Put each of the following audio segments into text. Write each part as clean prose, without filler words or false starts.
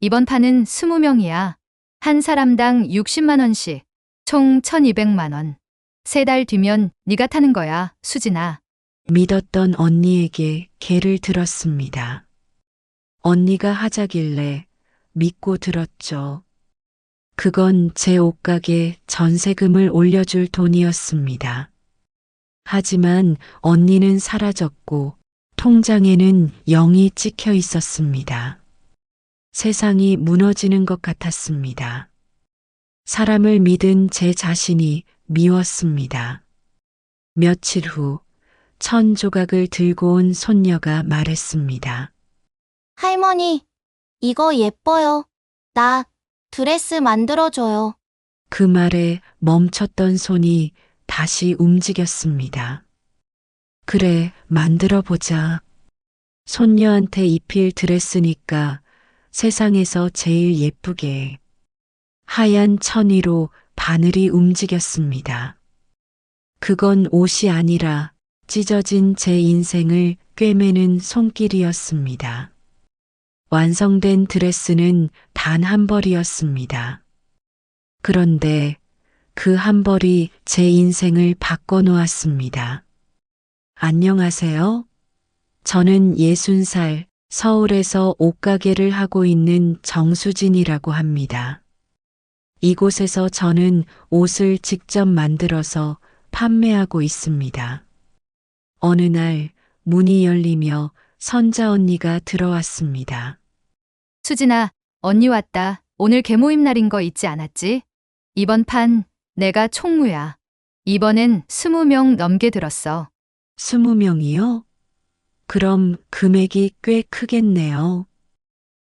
이번 판은 20명이야. 한 사람당 60만 원씩. 총 1200만 원. 3달 뒤면 네가 타는 거야, 수진아. 믿었던 언니에게 개를 들었습니다. 언니가 하자길래 믿고 들었죠. 그건 제 옷가게 전세금을 올려줄 돈이었습니다. 하지만 언니는 사라졌고 통장에는 0이 찍혀 있었습니다. 세상이 무너지는 것 같았습니다. 사람을 믿은 제 자신이 미웠습니다. 며칠 후 1000조각을 들고 온 손녀가 말했습니다. 할머니, 이거 예뻐요. 나 드레스 만들어줘요. 그 말에 멈췄던 손이 다시 움직였습니다. 그래, 만들어 보자. 손녀한테 입힐 드레스니까 세상에서 제일 예쁘게. 하얀 천위로 바늘이 움직였습니다. 그건 옷이 아니라 찢어진 제 인생을 꿰매는 손길이었습니다. 완성된 드레스는 단 한 벌이었습니다. 그런데 그 한 벌이 제 인생을 바꿔놓았습니다. 안녕하세요. 저는 60살 서울에서 옷가게를 하고 있는 정수진이라고 합니다. 이곳에서 저는 옷을 직접 만들어서 판매하고 있습니다. 어느 날 문이 열리며 선자 언니가 들어왔습니다. 수진아, 언니 왔다. 오늘 개모임 날인 거 잊지 않았지? 이번 판 내가 총무야. 이번엔 20명 넘게 들었어. 20명이요? 그럼 금액이 꽤 크겠네요.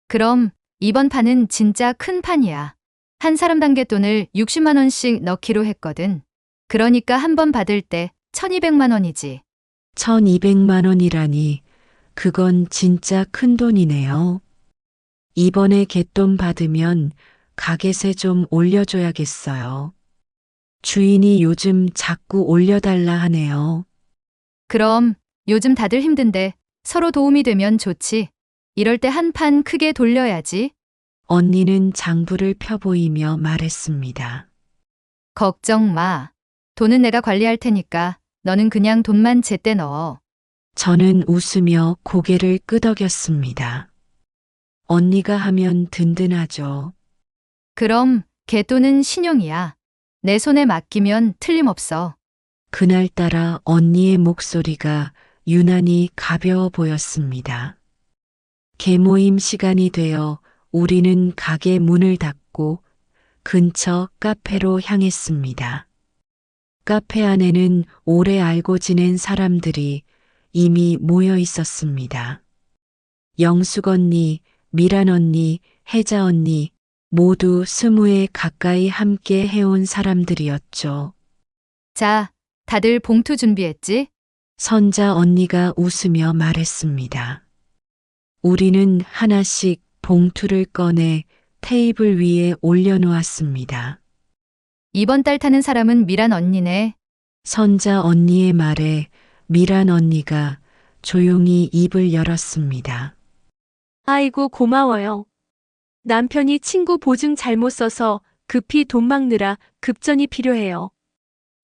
그럼 이번 판은 진짜 큰 판이야. 한 사람 단계 돈을 60만 원씩 넣기로 했거든. 그러니까 한 번 받을 때 1200만 원이지. 1200만 원이라니 그건 진짜 큰 돈이네요. 이번에 갯돈 받으면 가게세 좀 올려줘야겠어요. 주인이 요즘 자꾸 올려달라 하네요. 그럼 요즘 다들 힘든데 서로 도움이 되면 좋지. 이럴 때 한 판 크게 돌려야지. 언니는 장부를 펴보이며 말했습니다. 걱정 마. 돈은 내가 관리할 테니까 너는 그냥 돈만 제때 넣어. 저는 웃으며 고개를 끄덕였습니다. 언니가 하면 든든하죠. 그럼 개돈은 신용이야. 내 손에 맡기면 틀림없어. 그날따라 언니의 목소리가 유난히 가벼워 보였습니다. 개모임 시간이 되어 우리는 가게 문을 닫고 근처 카페로 향했습니다. 카페 안에는 오래 알고 지낸 사람들이 이미 모여 있었습니다. 영숙 언니, 미란 언니, 혜자 언니 모두 20에 가까이 함께 해온 사람들이었죠. 자, 다들 봉투 준비했지? 선자 언니가 웃으며 말했습니다. 우리는 하나씩 봉투를 꺼내 테이블 위에 올려놓았습니다. 이번 달 타는 사람은 미란 언니네. 선자 언니의 말에 미란 언니가 조용히 입을 열었습니다. 아이고 고마워요. 남편이 친구 보증 잘못 써서 급히 돈 막느라 급전이 필요해요.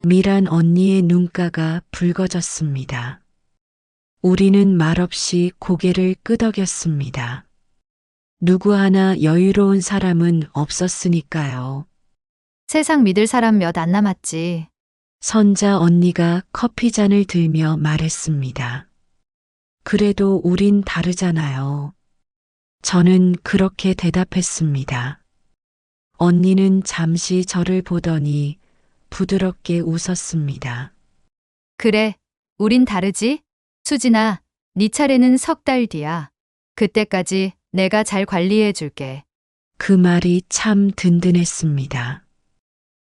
미란 언니의 눈가가 붉어졌습니다. 우리는 말없이 고개를 끄덕였습니다. 누구 하나 여유로운 사람은 없었으니까요. 세상 믿을 사람 몇 안 남았지. 선자 언니가 커피잔을 들며 말했습니다. 그래도 우린 다르잖아요. 저는 그렇게 대답했습니다. 언니는 잠시 저를 보더니 부드럽게 웃었습니다. 그래, 우린 다르지? 수진아, 네 차례는 3달 뒤야. 그때까지 내가 잘 관리해 줄게. 그 말이 참 든든했습니다.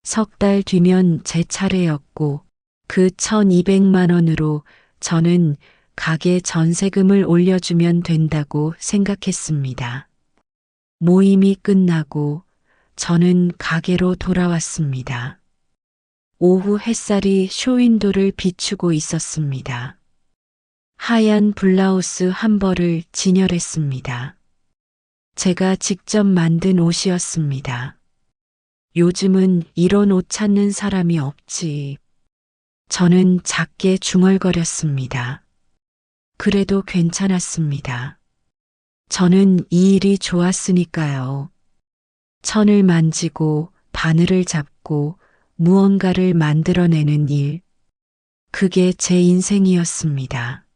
3달 뒤면 제 차례였고 그 1200만 원으로 저는 가게 전세금을 올려주면 된다고 생각했습니다. 모임이 끝나고 저는 가게로 돌아왔습니다. 오후 햇살이 쇼윈도를 비추고 있었습니다. 하얀 블라우스 한 벌을 진열했습니다. 제가 직접 만든 옷이었습니다. 요즘은 이런 옷 찾는 사람이 없지. 저는 작게 중얼거렸습니다. 그래도 괜찮았습니다. 저는 이 일이 좋았으니까요. 천을 만지고 바늘을 잡고 무언가를 만들어내는 일. 그게 제 인생이었습니다.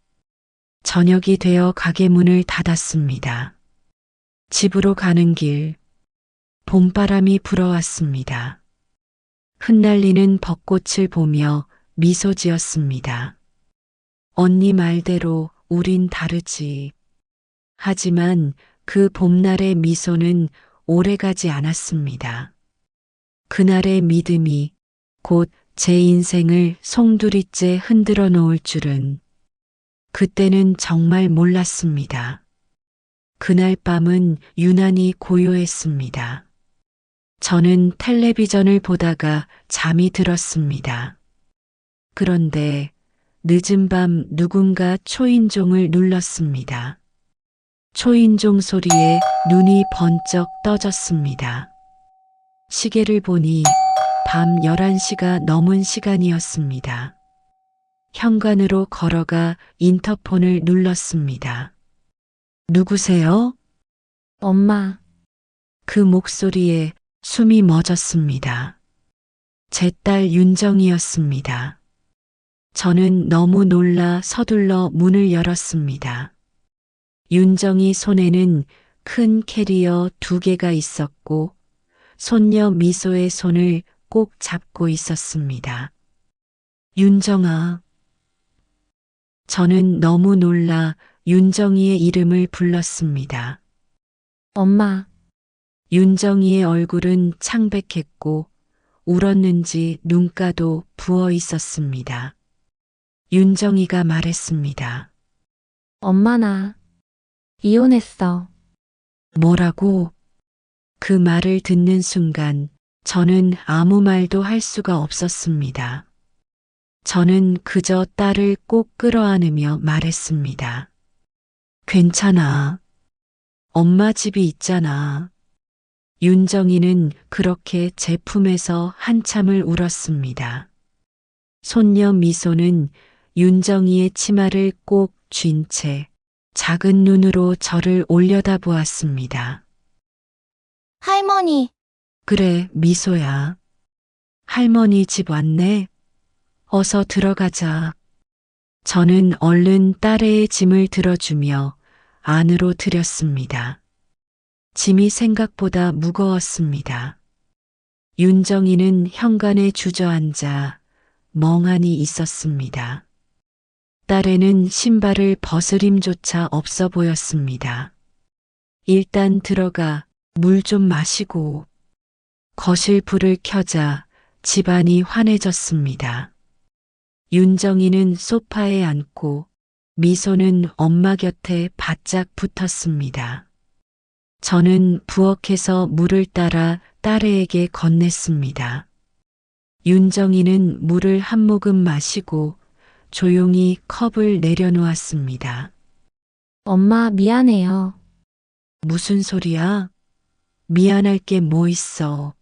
저녁이 되어 가게 문을 닫았습니다. 집으로 가는 길, 봄바람이 불어왔습니다. 흩날리는 벚꽃을 보며 미소 지었습니다. 언니 말대로 우린 다르지. 하지만 그 봄날의 미소는 오래가지 않았습니다. 그날의 믿음이 곧 제 인생을 송두리째 흔들어 놓을 줄은 그때는 정말 몰랐습니다. 그날 밤은 유난히 고요했습니다. 저는 텔레비전을 보다가 잠이 들었습니다. 그런데 늦은 밤 누군가 초인종을 눌렀습니다. 초인종 소리에 눈이 번쩍 떠졌습니다. 시계를 보니 밤 11시가 넘은 시간이었습니다. 현관으로 걸어가 인터폰을 눌렀습니다. 누구세요? 엄마, 그 목소리에 숨이 멎었습니다. 제 딸 윤정이었습니다. 저는 너무 놀라 서둘러 문을 열었습니다. 윤정이 손에는 큰 캐리어 2개가 있었고 손녀 미소의 손을 꼭 잡고 있었습니다. 윤정아. 저는 너무 놀라 윤정이의 이름을 불렀습니다. 엄마, 윤정이의 얼굴은 창백했고 울었는지 눈가도 부어 있었습니다. 윤정이가 말했습니다. 엄마 나 이혼했어. 뭐라고? 그 말을 듣는 순간 저는 아무 말도 할 수가 없었습니다. 저는 그저 딸을 꼭 끌어안으며 말했습니다. 괜찮아. 엄마 집이 있잖아. 윤정이는 그렇게 제 품에서 한참을 울었습니다. 손녀 미소는 윤정이의 치마를 꼭 쥔 채 작은 눈으로 저를 올려다보았습니다. 할머니, 그래, 미소야. 할머니 집 왔네. 어서 들어가자. 저는 얼른 딸의 짐을 들어주며 안으로 들였습니다. 짐이 생각보다 무거웠습니다. 윤정이는 현관에 주저앉아 멍하니 있었습니다. 딸에는 신발을 벗을 힘조차 없어 보였습니다. 일단 들어가 물 좀 마시고. 거실 불을 켜자 집안이 환해졌습니다. 윤정이는 소파에 앉고 미소는 엄마 곁에 바짝 붙었습니다. 저는 부엌에서 물을 따라 딸에게 건넸습니다. 윤정이는 물을 한 모금 마시고 조용히 컵을 내려놓았습니다. 엄마 미안해요. 무슨 소리야? 미안할 게 뭐 있어.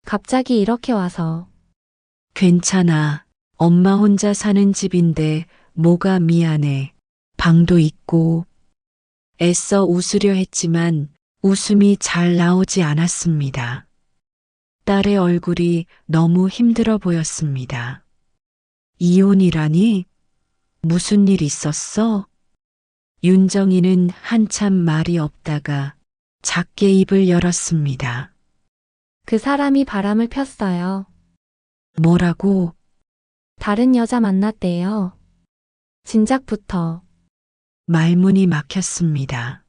갑자기 이렇게 와서. 괜찮아. 엄마 혼자 사는 집인데 뭐가 미안해. 방도 있고. 애써 웃으려 했지만 웃음이 잘 나오지 않았습니다. 딸의 얼굴이 너무 힘들어 보였습니다. 이혼이라니? 무슨 일 있었어? 윤정이는 한참 말이 없다가 작게 입을 열었습니다. 그 사람이 바람을 폈어요. 뭐라고? 다른 여자 만났대요. 진작부터. 말문이 막혔습니다.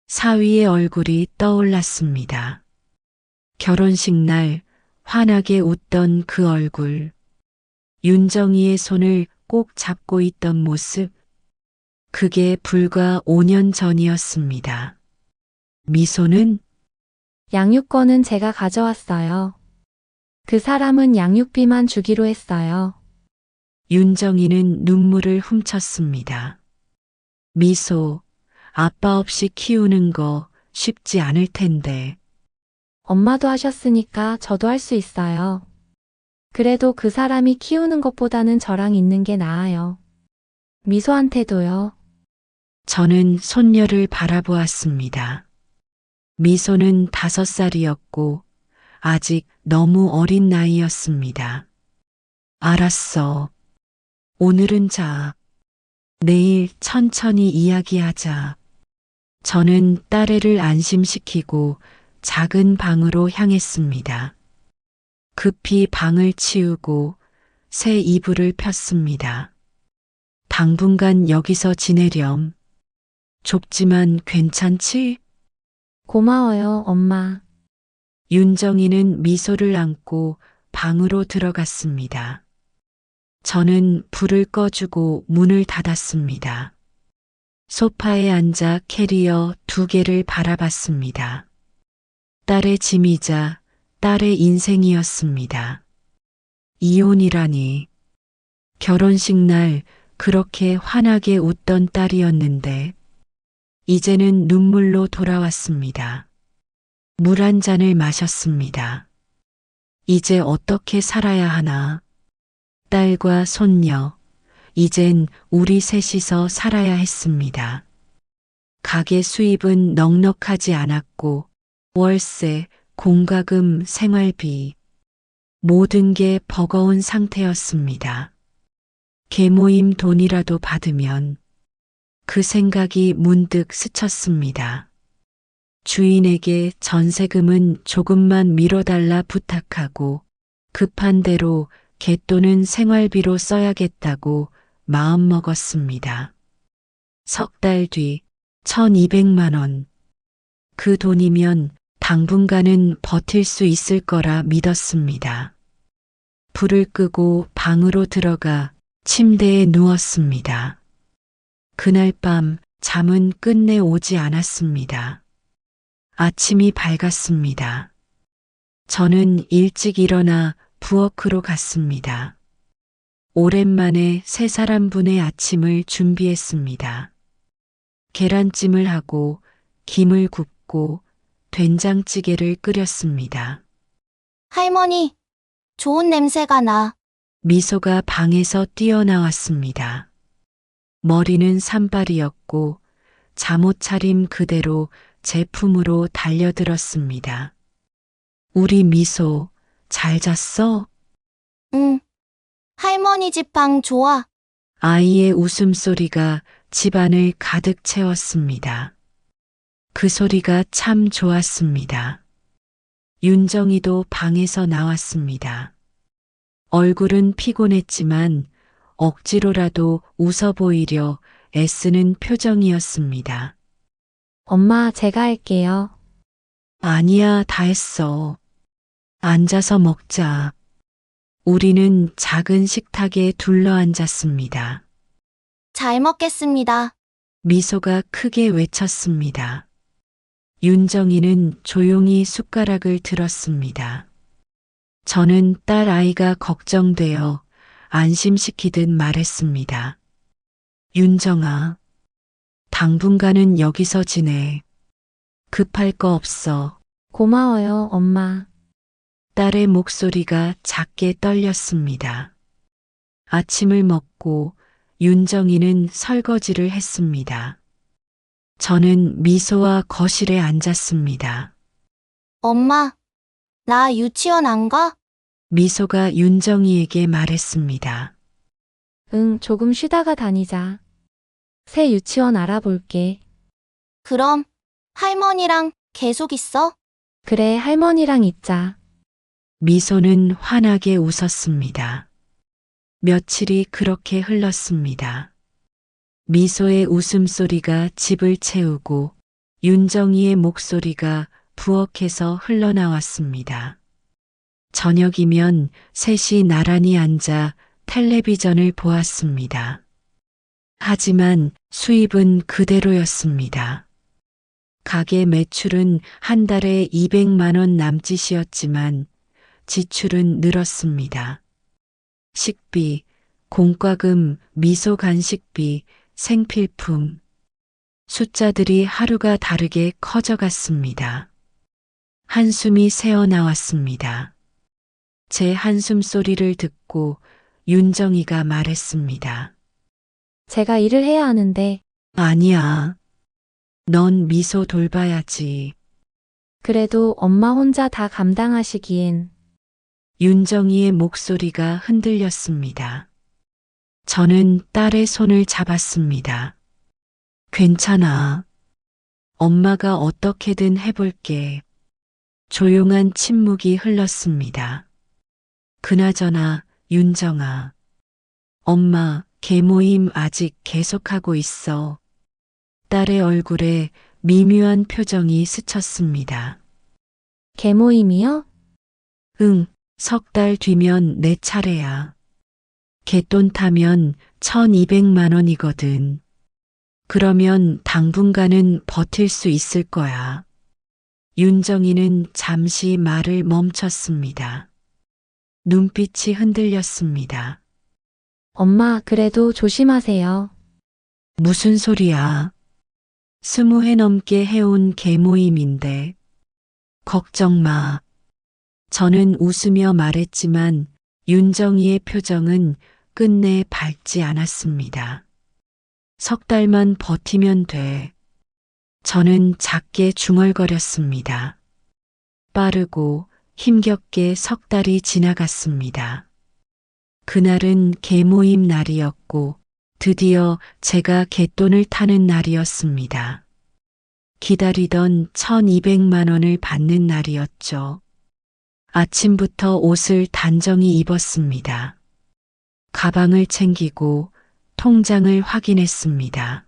사위의 얼굴이 떠올랐습니다. 결혼식 날 환하게 웃던 그 얼굴. 윤정이의 손을 꼭 잡고 있던 모습. 그게 불과 5년 전이었습니다. 미소는 양육권은 제가 가져왔어요. 그 사람은 양육비만 주기로 했어요. 윤정이는 눈물을 훔쳤습니다. 미소, 아빠 없이 키우는 거 쉽지 않을 텐데. 엄마도 하셨으니까 저도 할 수 있어요. 그래도 그 사람이 키우는 것보다는 저랑 있는 게 나아요. 미소한테도요. 저는 손녀를 바라보았습니다. 미소는 5살이었고 아직 너무 어린 나이였습니다. 알았어. 오늘은 자. 내일 천천히 이야기하자. 저는 딸애를 안심시키고 작은 방으로 향했습니다. 급히 방을 치우고 새 이불을 폈습니다. 당분간 여기서 지내렴. 좁지만 괜찮지? 고마워요, 엄마. 윤정이는 미소를 안고 방으로 들어갔습니다. 저는 불을 꺼주고 문을 닫았습니다. 소파에 앉아 캐리어 2개를 바라봤습니다. 딸의 짐이자 딸의 인생이었습니다. 이혼이라니. 결혼식 날 그렇게 환하게 웃던 딸이었는데 이제는 눈물로 돌아왔습니다. 물 한 잔을 마셨습니다. 이제 어떻게 살아야 하나? 딸과 손녀, 이젠 우리 셋이서 살아야 했습니다. 가게 수입은 넉넉하지 않았고 월세, 공과금, 생활비, 모든 게 버거운 상태였습니다. 계모임 돈이라도 받으면 그 생각이 문득 스쳤습니다. 주인에게 전세금은 조금만 미뤄달라 부탁하고 급한 대로 갯돈은 생활비로 써야겠다고 마음먹었습니다. 석 달 뒤 1200만 원. 그 돈이면 당분간은 버틸 수 있을 거라 믿었습니다. 불을 끄고 방으로 들어가 침대에 누웠습니다. 그날 밤 잠은 끝내 오지 않았습니다. 아침이 밝았습니다. 저는 일찍 일어나 부엌으로 갔습니다. 오랜만에 3사람분의 아침을 준비했습니다. 계란찜을 하고 김을 굽고 된장찌개를 끓였습니다. 할머니, 좋은 냄새가 나. 미소가 방에서 뛰어나왔습니다. 머리는 산발이었고 잠옷 차림 그대로 제품으로 달려들었습니다. 우리 미소, 잘 잤어? 응. 할머니 집 방 좋아. 아이의 웃음소리가 집안을 가득 채웠습니다. 그 소리가 참 좋았습니다. 윤정이도 방에서 나왔습니다. 얼굴은 피곤했지만 억지로라도 웃어 보이려 애쓰는 표정이었습니다. 엄마, 제가 할게요. 아니야, 다 했어. 앉아서 먹자. 우리는 작은 식탁에 둘러앉았습니다. 잘 먹겠습니다. 미소가 크게 외쳤습니다. 윤정이는 조용히 숟가락을 들었습니다. 저는 딸 아이가 걱정되어 안심시키듯 말했습니다. 윤정아, 당분간은 여기서 지내. 급할 거 없어. 고마워요, 엄마. 딸의 목소리가 작게 떨렸습니다. 아침을 먹고 윤정이는 설거지를 했습니다. 저는 미소와 거실에 앉았습니다. 엄마, 나 유치원 안 가? 미소가 윤정이에게 말했습니다. 응, 조금 쉬다가 다니자. 새 유치원 알아볼게. 그럼 할머니랑 계속 있어? 그래, 할머니랑 있자. 미소는 환하게 웃었습니다. 며칠이 그렇게 흘렀습니다. 미소의 웃음소리가 집을 채우고 윤정이의 목소리가 부엌에서 흘러나왔습니다. 저녁이면 셋이 나란히 앉아 텔레비전을 보았습니다. 하지만 수입은 그대로였습니다. 가게 매출은 한 달에 200만 원 남짓이었지만 지출은 늘었습니다. 식비, 공과금, 미소 간식비, 생필품. 숫자들이 하루가 다르게 커져갔습니다. 한숨이 새어나왔습니다. 제 한숨 소리를 듣고 윤정이가 말했습니다. 제가 일을 해야 하는데, 아니야. 넌 미소 돌봐야지. 그래도 엄마 혼자 다 감당하시기엔. 윤정이의 목소리가 흔들렸습니다. 저는 딸의 손을 잡았습니다. 괜찮아. 엄마가 어떻게든 해볼게. 조용한 침묵이 흘렀습니다. 그나저나 윤정아. 엄마 계모임 아직 계속하고 있어. 딸의 얼굴에 미묘한 표정이 스쳤습니다. 계모임이요? 응, 3달 뒤면 내 차례야. 갯돈 타면 1200만 원이거든. 그러면 당분간은 버틸 수 있을 거야. 윤정이는 잠시 말을 멈췄습니다. 눈빛이 흔들렸습니다. 엄마, 그래도 조심하세요. 무슨 소리야? 20회 넘게 해온 계모임인데. 걱정 마. 저는 웃으며 말했지만 윤정이의 표정은 끝내 밝지 않았습니다. 3달만 버티면 돼. 저는 작게 중얼거렸습니다. 빠르고 힘겹게 3달이 지나갔습니다. 그날은 계모임 날이었고 드디어 제가 갯돈을 타는 날이었습니다. 기다리던 1200만 원을 받는 날이었죠. 아침부터 옷을 단정히 입었습니다. 가방을 챙기고 통장을 확인했습니다.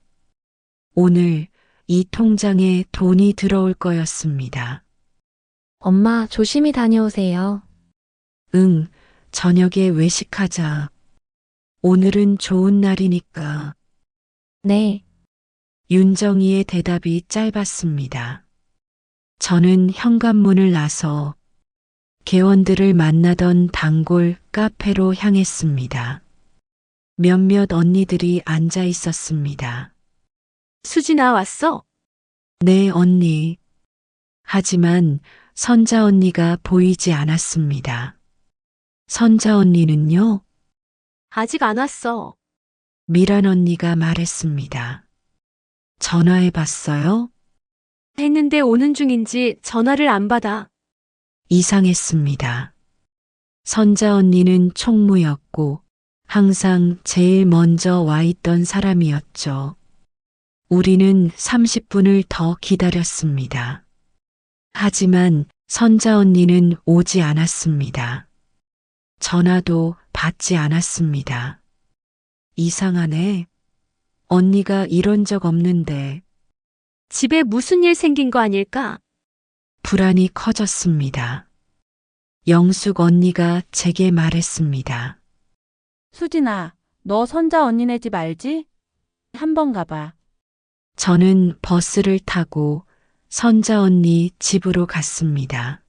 오늘 이 통장에 돈이 들어올 거였습니다. 엄마, 조심히 다녀오세요. 응, 저녁에 외식하자. 오늘은 좋은 날이니까. 네. 윤정이의 대답이 짧았습니다. 저는 현관문을 나서 개원들을 만나던 단골 카페로 향했습니다. 몇몇 언니들이 앉아 있었습니다. 수진아 왔어? 네, 언니. 하지만 선자 언니가 보이지 않았습니다. 선자 언니는요? 아직 안 왔어. 미란 언니가 말했습니다. 전화해 봤어요? 했는데 오는 중인지 전화를 안 받아. 이상했습니다. 선자 언니는 총무였고 항상 제일 먼저 와 있던 사람이었죠. 우리는 30분을 더 기다렸습니다. 하지만 선자 언니는 오지 않았습니다. 전화도 받지 않았습니다. 이상하네. 언니가 이런 적 없는데. 집에 무슨 일 생긴 거 아닐까? 불안이 커졌습니다. 영숙 언니가 제게 말했습니다. 수진아, 너 선자 언니네 집 알지? 한번 가봐. 저는 버스를 타고 선자 언니 집으로 갔습니다.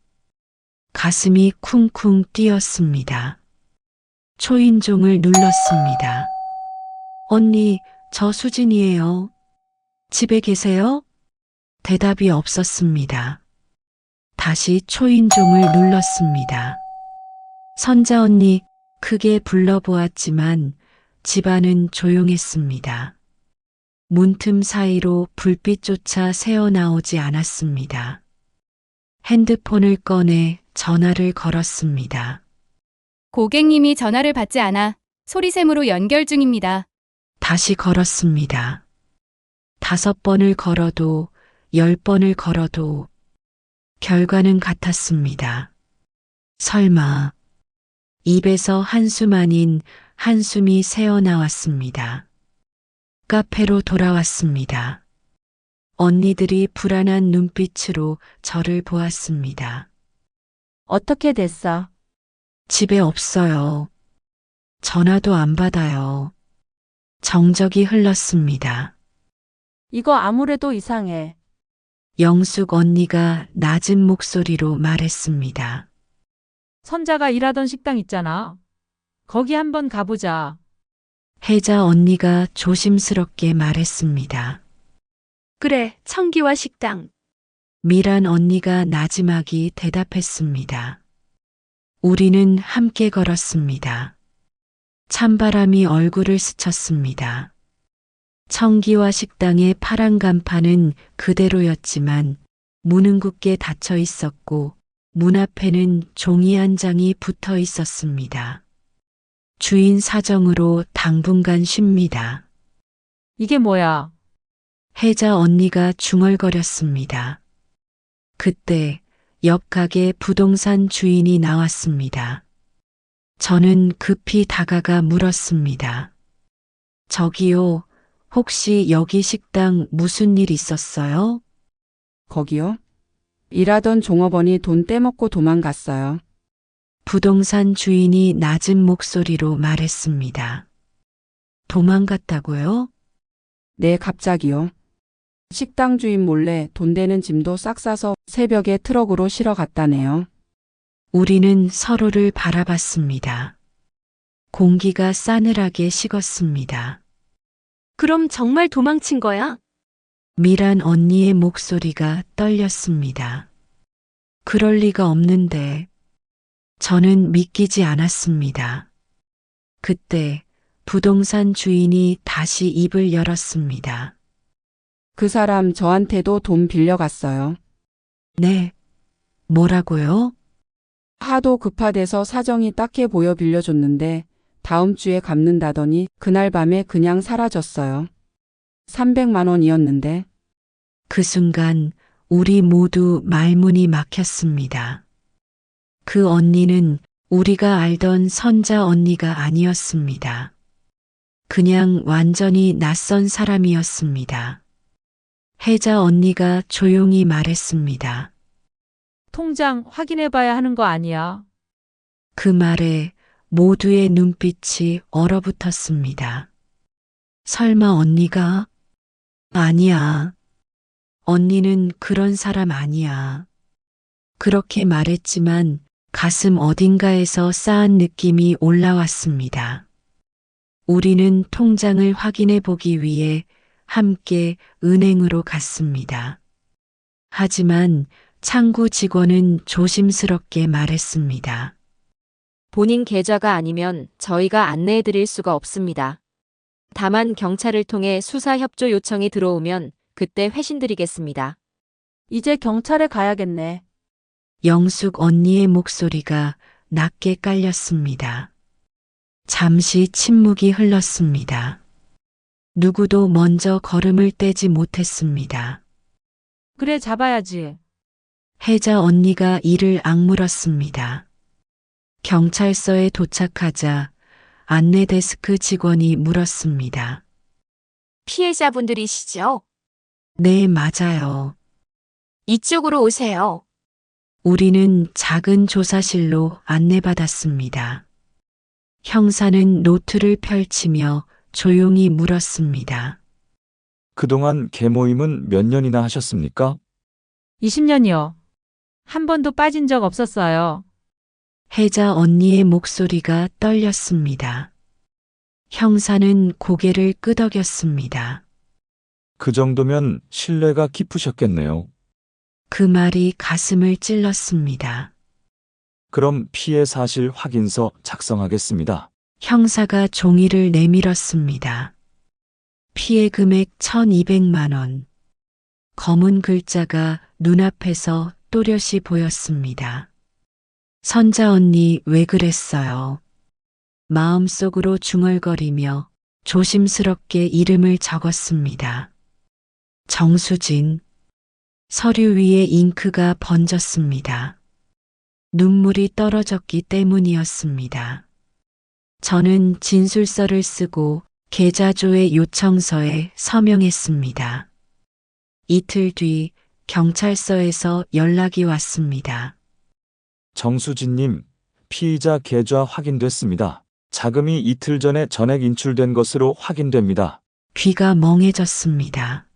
가슴이 쿵쿵 뛰었습니다. 초인종을 눌렀습니다. 언니, 저 수진이에요. 집에 계세요? 대답이 없었습니다. 다시 초인종을 눌렀습니다. 선자 언니 크게 불러보았지만 집안은 조용했습니다. 문틈 사이로 불빛조차 새어나오지 않았습니다. 핸드폰을 꺼내 전화를 걸었습니다. 고객님이 전화를 받지 않아 소리샘으로 연결 중입니다. 다시 걸었습니다. 5번을 걸어도 10번을 걸어도 결과는 같았습니다. 설마. 입에서 한숨 아닌 한숨이 새어나왔습니다. 카페로 돌아왔습니다. 언니들이 불안한 눈빛으로 저를 보았습니다. 어떻게 됐어? 집에 없어요. 전화도 안 받아요. 정적이 흘렀습니다. 이거 아무래도 이상해. 영숙 언니가 낮은 목소리로 말했습니다. 선자가 일하던 식당 있잖아. 거기 한번 가보자. 혜자 언니가 조심스럽게 말했습니다. 그래, 청기와 식당. 미란 언니가 나지막이 대답했습니다. 우리는 함께 걸었습니다. 찬바람이 얼굴을 스쳤습니다. 청기와 식당의 파란 간판은 그대로였지만 문은 굳게 닫혀 있었고 문 앞에는 종이 한 장이 붙어 있었습니다. 주인 사정으로 당분간 쉽니다. 이게 뭐야? 혜자 언니가 중얼거렸습니다. 그때 옆 가게 부동산 주인이 나왔습니다. 저는 급히 다가가 물었습니다. 저기요, 혹시 여기 식당 무슨 일 있었어요? 거기요? 일하던 종업원이 돈 떼먹고 도망갔어요. 부동산 주인이 낮은 목소리로 말했습니다. 도망갔다고요? 네, 갑자기요. 식당 주인 몰래 돈 되는 짐도 싹 싸서 새벽에 트럭으로 실어 갔다네요. 우리는 서로를 바라봤습니다. 공기가 싸늘하게 식었습니다. 그럼 정말 도망친 거야? 미란 언니의 목소리가 떨렸습니다. 그럴 리가 없는데 저는 믿기지 않았습니다. 그때 부동산 주인이 다시 입을 열었습니다. 그 사람 저한테도 돈 빌려갔어요. 네. 뭐라고요? 하도 급하대서 사정이 딱해 보여 빌려줬는데 다음 주에 갚는다더니 그날 밤에 그냥 사라졌어요. 300만 원이었는데. 그 순간 우리 모두 말문이 막혔습니다. 그 언니는 우리가 알던 선자 언니가 아니었습니다. 그냥 완전히 낯선 사람이었습니다. 혜자 언니가 조용히 말했습니다. 통장 확인해봐야 하는 거 아니야? 그 말에 모두의 눈빛이 얼어붙었습니다. 설마 언니가? 아니야. 언니는 그런 사람 아니야. 그렇게 말했지만 가슴 어딘가에서 싸한 느낌이 올라왔습니다. 우리는 통장을 확인해 보기 위해 함께 은행으로 갔습니다. 하지만 창구 직원은 조심스럽게 말했습니다. 본인 계좌가 아니면 저희가 안내해 드릴 수가 없습니다. 다만 경찰을 통해 수사 협조 요청이 들어오면 그때 회신드리겠습니다. 이제 경찰에 가야겠네. 영숙 언니의 목소리가 낮게 깔렸습니다. 잠시 침묵이 흘렀습니다. 누구도 먼저 걸음을 떼지 못했습니다. 그래, 잡아야지. 혜자 언니가 이를 악물었습니다. 경찰서에 도착하자 안내 데스크 직원이 물었습니다. 피해자분들이시죠? 네, 맞아요. 이쪽으로 오세요. 우리는 작은 조사실로 안내받았습니다. 형사는 노트를 펼치며 조용히 물었습니다. 그동안 계모임은 몇 년이나 하셨습니까? 20년이요. 한 번도 빠진 적 없었어요. 혜자 언니의 목소리가 떨렸습니다. 형사는 고개를 끄덕였습니다. 그 정도면 신뢰가 깊으셨겠네요. 그 말이 가슴을 찔렀습니다. 그럼 피해 사실 확인서 작성하겠습니다. 형사가 종이를 내밀었습니다. 피해 금액 1,200만 원. 검은 글자가 눈앞에서 또렷이 보였습니다. 선자 언니 왜 그랬어요? 마음속으로 중얼거리며 조심스럽게 이름을 적었습니다. 정수진. 서류 위에 잉크가 번졌습니다. 눈물이 떨어졌기 때문이었습니다. 저는 진술서를 쓰고 계좌조회 요청서에 서명했습니다. 이틀 뒤 경찰서에서 연락이 왔습니다. 정수진님, 피의자 계좌 확인됐습니다. 자금이 이틀 전에 전액 인출된 것으로 확인됩니다. 귀가 멍해졌습니다.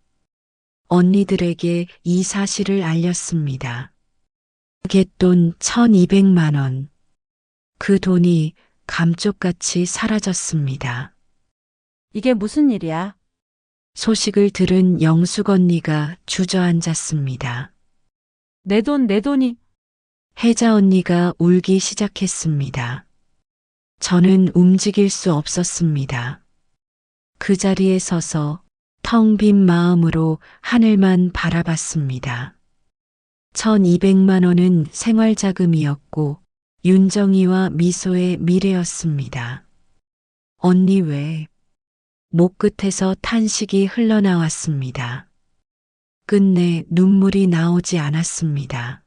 언니들에게 이 사실을 알렸습니다. 갯돈 1,200만 원. 그 돈이 감쪽같이 사라졌습니다. 이게 무슨 일이야? 소식을 들은 영숙 언니가 주저앉았습니다. 내 돈이 혜자 언니가 울기 시작했습니다. 저는 움직일 수 없었습니다. 그 자리에 서서 텅 빈 마음으로 하늘만 바라봤습니다. 1200만 원은 생활자금이었고 윤정이와 미소의 미래였습니다. 언니 왜? 목 끝에서 탄식이 흘러나왔습니다. 끝내 눈물이 나오지 않았습니다.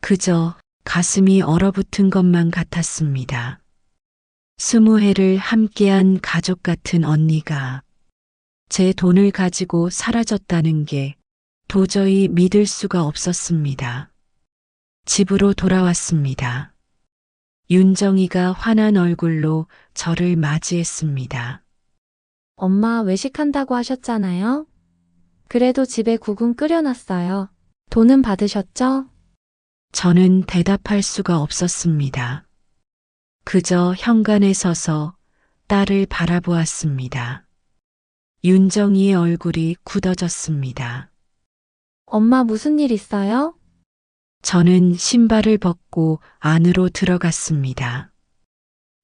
그저 가슴이 얼어붙은 것만 같았습니다. 20해를 함께한 가족 같은 언니가 제 돈을 가지고 사라졌다는 게 도저히 믿을 수가 없었습니다. 집으로 돌아왔습니다. 윤정이가 환한 얼굴로 저를 맞이했습니다. 엄마 외식한다고 하셨잖아요? 그래도 집에 국은 끓여놨어요. 돈은 받으셨죠? 저는 대답할 수가 없었습니다. 그저 현관에 서서 딸을 바라보았습니다. 윤정이의 얼굴이 굳어졌습니다. 엄마 무슨 일 있어요? 저는 신발을 벗고 안으로 들어갔습니다.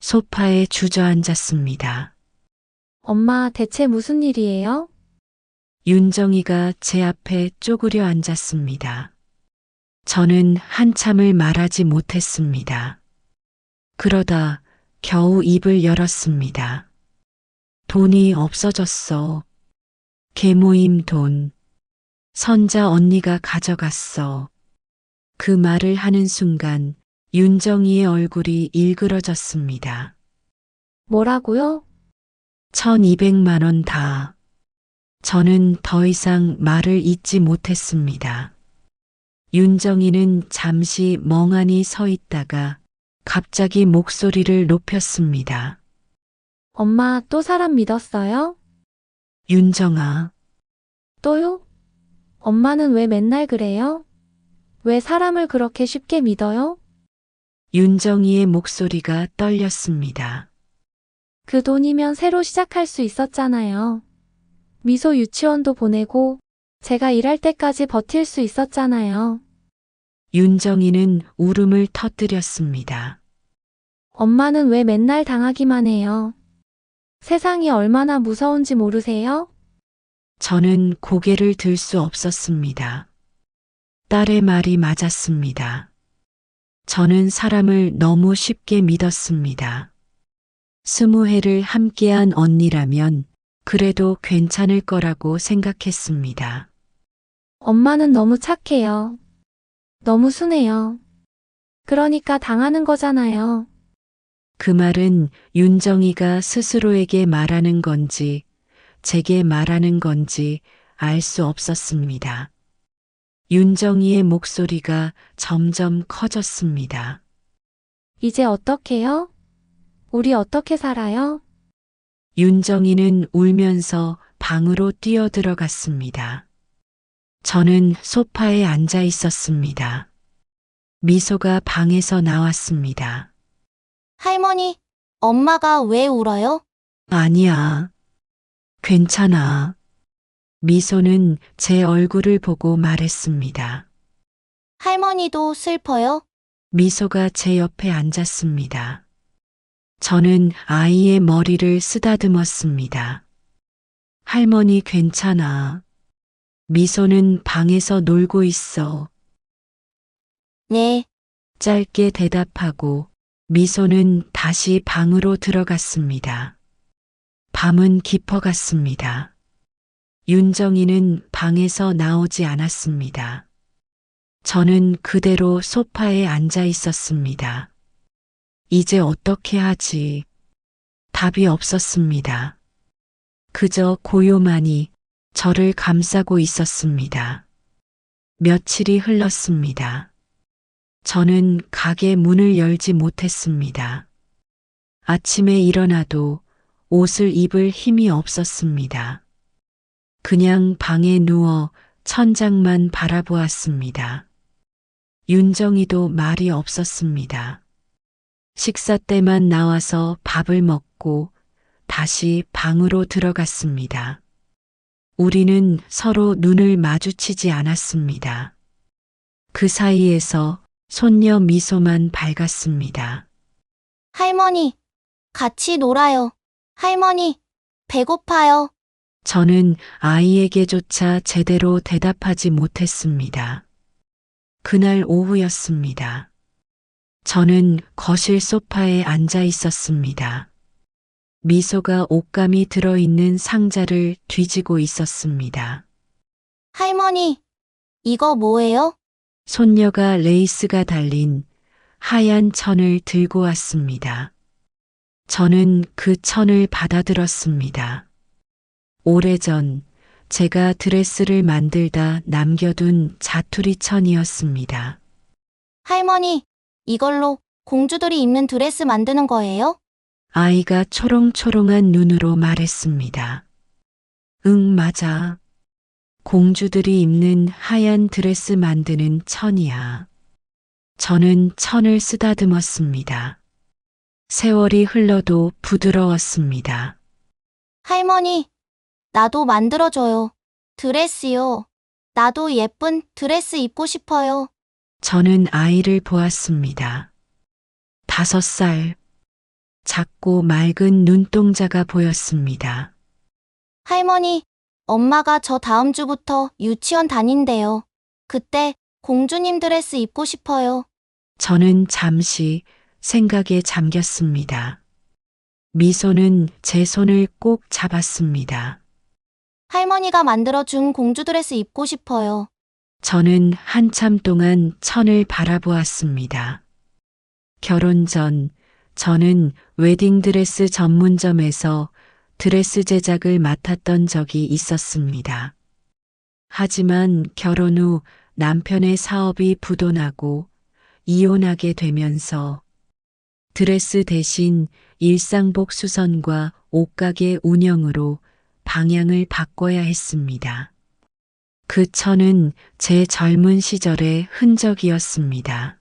소파에 주저앉았습니다. 엄마 대체 무슨 일이에요? 윤정이가 제 앞에 쪼그려 앉았습니다. 저는 한참을 말하지 못했습니다. 그러다 겨우 입을 열었습니다. 돈이 없어졌어. 계모임 돈. 선자 언니가 가져갔어. 그 말을 하는 순간 윤정이의 얼굴이 일그러졌습니다. 뭐라고요? 1200만 원 다. 저는 더 이상 말을 잇지 못했습니다. 윤정이는 잠시 멍하니 서 있다가 갑자기 목소리를 높였습니다. 엄마 또 사람 믿었어요? 윤정아, 또요? 엄마는 왜 맨날 그래요? 왜 사람을 그렇게 쉽게 믿어요? 윤정이의 목소리가 떨렸습니다. 그 돈이면 새로 시작할 수 있었잖아요. 미소 유치원도 보내고 제가 일할 때까지 버틸 수 있었잖아요. 윤정이는 울음을 터뜨렸습니다. 엄마는 왜 맨날 당하기만 해요? 세상이 얼마나 무서운지 모르세요? 저는 고개를 들 수 없었습니다. 딸의 말이 맞았습니다. 저는 사람을 너무 쉽게 믿었습니다. 20해를 함께한 언니라면 그래도 괜찮을 거라고 생각했습니다. 엄마는 너무 착해요. 너무 순해요. 그러니까 당하는 거잖아요. 그 말은 윤정이가 스스로에게 말하는 건지 제게 말하는 건지 알 수 없었습니다. 윤정이의 목소리가 점점 커졌습니다. 이제 어떡해요? 우리 어떻게 살아요? 윤정이는 울면서 방으로 뛰어들어갔습니다. 저는 소파에 앉아 있었습니다. 미소가 방에서 나왔습니다. 할머니, 엄마가 왜 울어요? 아니야. 괜찮아. 미소는 제 얼굴을 보고 말했습니다. 할머니도 슬퍼요? 미소가 제 옆에 앉았습니다. 저는 아이의 머리를 쓰다듬었습니다. 할머니 괜찮아. 미소는 방에서 놀고 있어. 네, 짧게 대답하고 미소는 다시 방으로 들어갔습니다. 밤은 깊어갔습니다. 윤정이는 방에서 나오지 않았습니다. 저는 그대로 소파에 앉아 있었습니다. 이제 어떻게 하지? 답이 없었습니다. 그저 고요만이 저를 감싸고 있었습니다. 며칠이 흘렀습니다. 저는 가게 문을 열지 못했습니다. 아침에 일어나도 옷을 입을 힘이 없었습니다. 그냥 방에 누워 천장만 바라보았습니다. 윤정이도 말이 없었습니다. 식사 때만 나와서 밥을 먹고 다시 방으로 들어갔습니다. 우리는 서로 눈을 마주치지 않았습니다. 그 사이에서 손녀 미소만 밝았습니다. 할머니, 같이 놀아요. 할머니, 배고파요. 저는 아이에게조차 제대로 대답하지 못했습니다. 그날 오후였습니다. 저는 거실 소파에 앉아 있었습니다. 미소가 옷감이 들어있는 상자를 뒤지고 있었습니다. 할머니, 이거 뭐예요? 손녀가 레이스가 달린 하얀 천을 들고 왔습니다. 저는 그 천을 받아들었습니다. 오래전 제가 드레스를 만들다 남겨둔 자투리 천이었습니다. 할머니, 이걸로 공주들이 입는 드레스 만드는 거예요? 아이가 초롱초롱한 눈으로 말했습니다. 응, 맞아. 공주들이 입는 하얀 드레스 만드는 천이야. 저는 천을 쓰다듬었습니다. 세월이 흘러도 부드러웠습니다. 할머니, 나도 만들어줘요. 드레스요. 나도 예쁜 드레스 입고 싶어요. 저는 아이를 보았습니다. 5살. 작고 맑은 눈동자가 보였습니다. 할머니, 엄마가 저 다음 주부터 유치원 다닌대요. 그때 공주님 드레스 입고 싶어요. 저는 잠시 생각에 잠겼습니다. 미소는 제 손을 꼭 잡았습니다. 할머니가 만들어준 공주 드레스 입고 싶어요. 저는 한참 동안 천을 바라보았습니다. 결혼 전 저는 웨딩드레스 전문점에서 드레스 제작을 맡았던 적이 있었습니다. 하지만 결혼 후 남편의 사업이 부도나고 이혼하게 되면서 드레스 대신 일상복 수선과 옷가게 운영으로 방향을 바꿔야 했습니다. 그 천은 제 젊은 시절의 흔적이었습니다.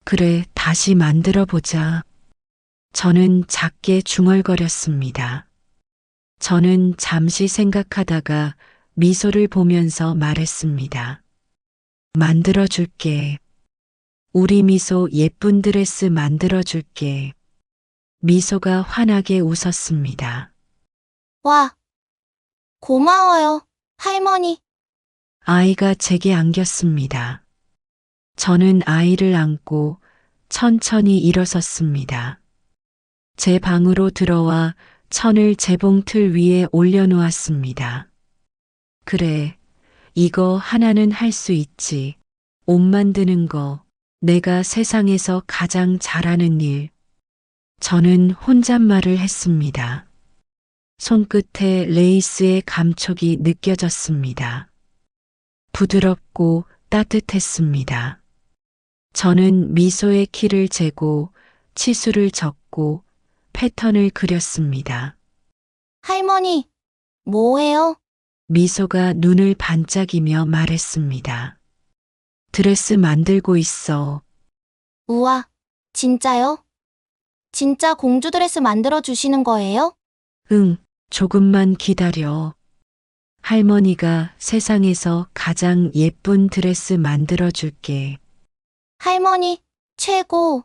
그래, 다시 만들어 보자. 저는 작게 중얼거렸습니다. 저는 잠시 생각하다가 미소를 보면서 말했습니다. 만들어 줄게. 우리 미소 예쁜 드레스 만들어 줄게. 미소가 환하게 웃었습니다. 와, 고마워요, 할머니. 아이가 제게 안겼습니다. 저는 아이를 안고 천천히 일어섰습니다. 제 방으로 들어와 천을 재봉틀 위에 올려놓았습니다. 그래, 이거 하나는 할 수 있지. 옷 만드는 거, 내가 세상에서 가장 잘하는 일. 저는 혼잣말을 했습니다. 손끝에 레이스의 감촉이 느껴졌습니다. 부드럽고 따뜻했습니다. 저는 미소의 키를 재고 치수를 적고 패턴을 그렸습니다. 할머니, 뭐해요? 미소가 눈을 반짝이며 말했습니다. 드레스 만들고 있어. 우와, 진짜요? 진짜 공주 드레스 만들어 주시는 거예요? 응, 조금만 기다려. 할머니가 세상에서 가장 예쁜 드레스 만들어 줄게. 할머니, 최고.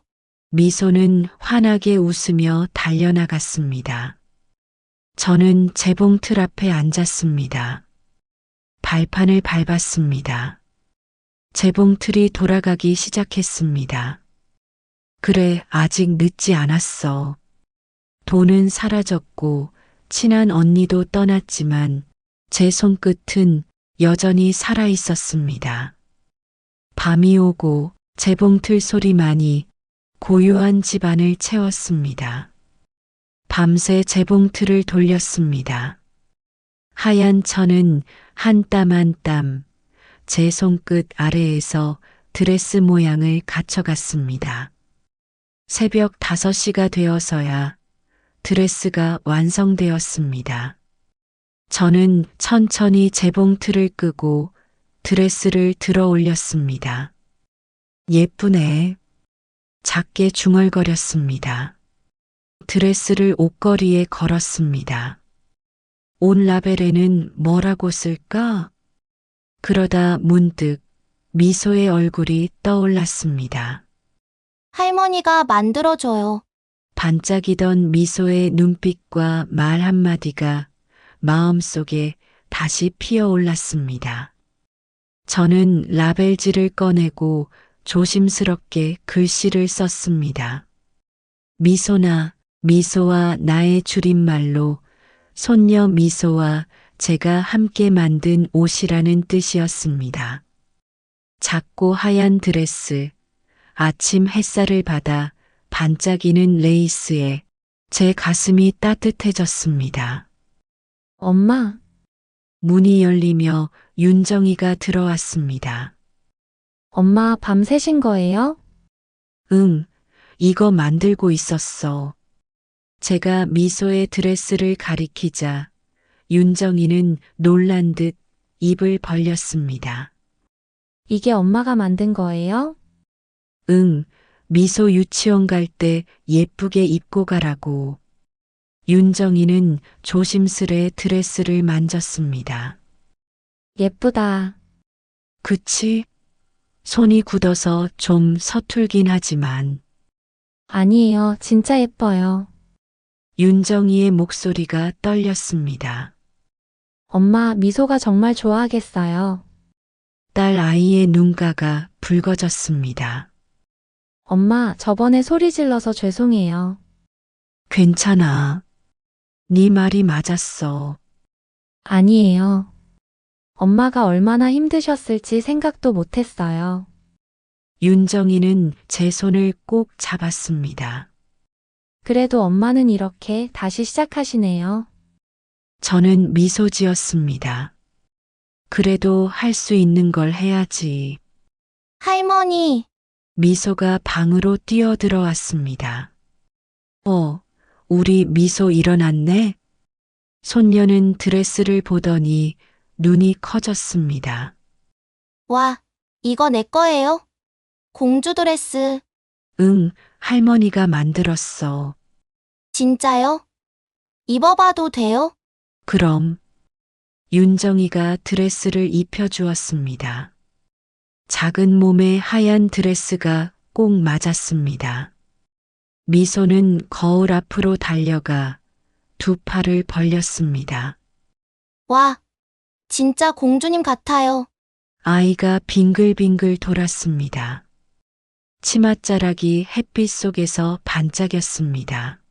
미소는 환하게 웃으며 달려나갔습니다. 저는 재봉틀 앞에 앉았습니다. 발판을 밟았습니다. 재봉틀이 돌아가기 시작했습니다. 그래, 아직 늦지 않았어. 돈은 사라졌고 친한 언니도 떠났지만 제 손끝은 여전히 살아 있었습니다. 밤이 오고 재봉틀 소리만이 고요한 집안을 채웠습니다. 밤새 재봉틀을 돌렸습니다. 하얀 천은 한 땀 한 땀 제 손끝 아래에서 드레스 모양을 갖춰갔습니다. 새벽 5시가 되어서야 드레스가 완성되었습니다. 저는 천천히 재봉틀을 끄고 드레스를 들어 올렸습니다. 예쁘네. 작게 중얼거렸습니다. 드레스를 옷걸이에 걸었습니다. 온 라벨에는 뭐라고 쓸까? 그러다 문득 미소의 얼굴이 떠올랐습니다. 할머니가 만들어줘요. 반짝이던 미소의 눈빛과 말 한마디가 마음속에 다시 피어올랐습니다. 저는 라벨지를 꺼내고 조심스럽게 글씨를 썼습니다. 미소나 미소와 나의 줄임말로 손녀 미소와 제가 함께 만든 옷이라는 뜻이었습니다. 작고 하얀 드레스, 아침 햇살을 받아 반짝이는 레이스에 제 가슴이 따뜻해졌습니다. 엄마, 문이 열리며 윤정이가 들어왔습니다. 엄마 밤새신 거예요? 응, 이거 만들고 있었어. 제가 미소의 드레스를 가리키자 윤정이는 놀란 듯 입을 벌렸습니다. 이게 엄마가 만든 거예요? 응, 미소 유치원 갈 때 예쁘게 입고 가라고. 윤정이는 조심스레 드레스를 만졌습니다. 예쁘다. 그치? 손이 굳어서 좀 서툴긴 하지만 아니에요. 진짜 예뻐요. 윤정이의 목소리가 떨렸습니다. 엄마 미소가 정말 좋아하겠어요. 딸 아이의 눈가가 붉어졌습니다. 엄마, 저번에 소리 질러서 죄송해요. 괜찮아. 네 말이 맞았어. 아니에요. 엄마가 얼마나 힘드셨을지 생각도 못했어요. 윤정이는 제 손을 꼭 잡았습니다. 그래도 엄마는 이렇게 다시 시작하시네요. 저는 미소 지었습니다. 그래도 할 수 있는 걸 해야지. 할머니, 미소가 방으로 뛰어들어왔습니다. 우리 미소 일어났네? 손녀는 드레스를 보더니 눈이 커졌습니다. 와, 이거 내 거예요? 공주 드레스, 응, 할머니가 만들었어. 진짜요? 입어봐도 돼요? 그럼. 윤정이가 드레스를 입혀주었습니다. 작은 몸에 하얀 드레스가 꼭 맞았습니다. 미소는 거울 앞으로 달려가 두 팔을 벌렸습니다. 와, 진짜 공주님 같아요. 아이가 빙글빙글 돌았습니다. 치맛자락이 햇빛 속에서 반짝였습니다.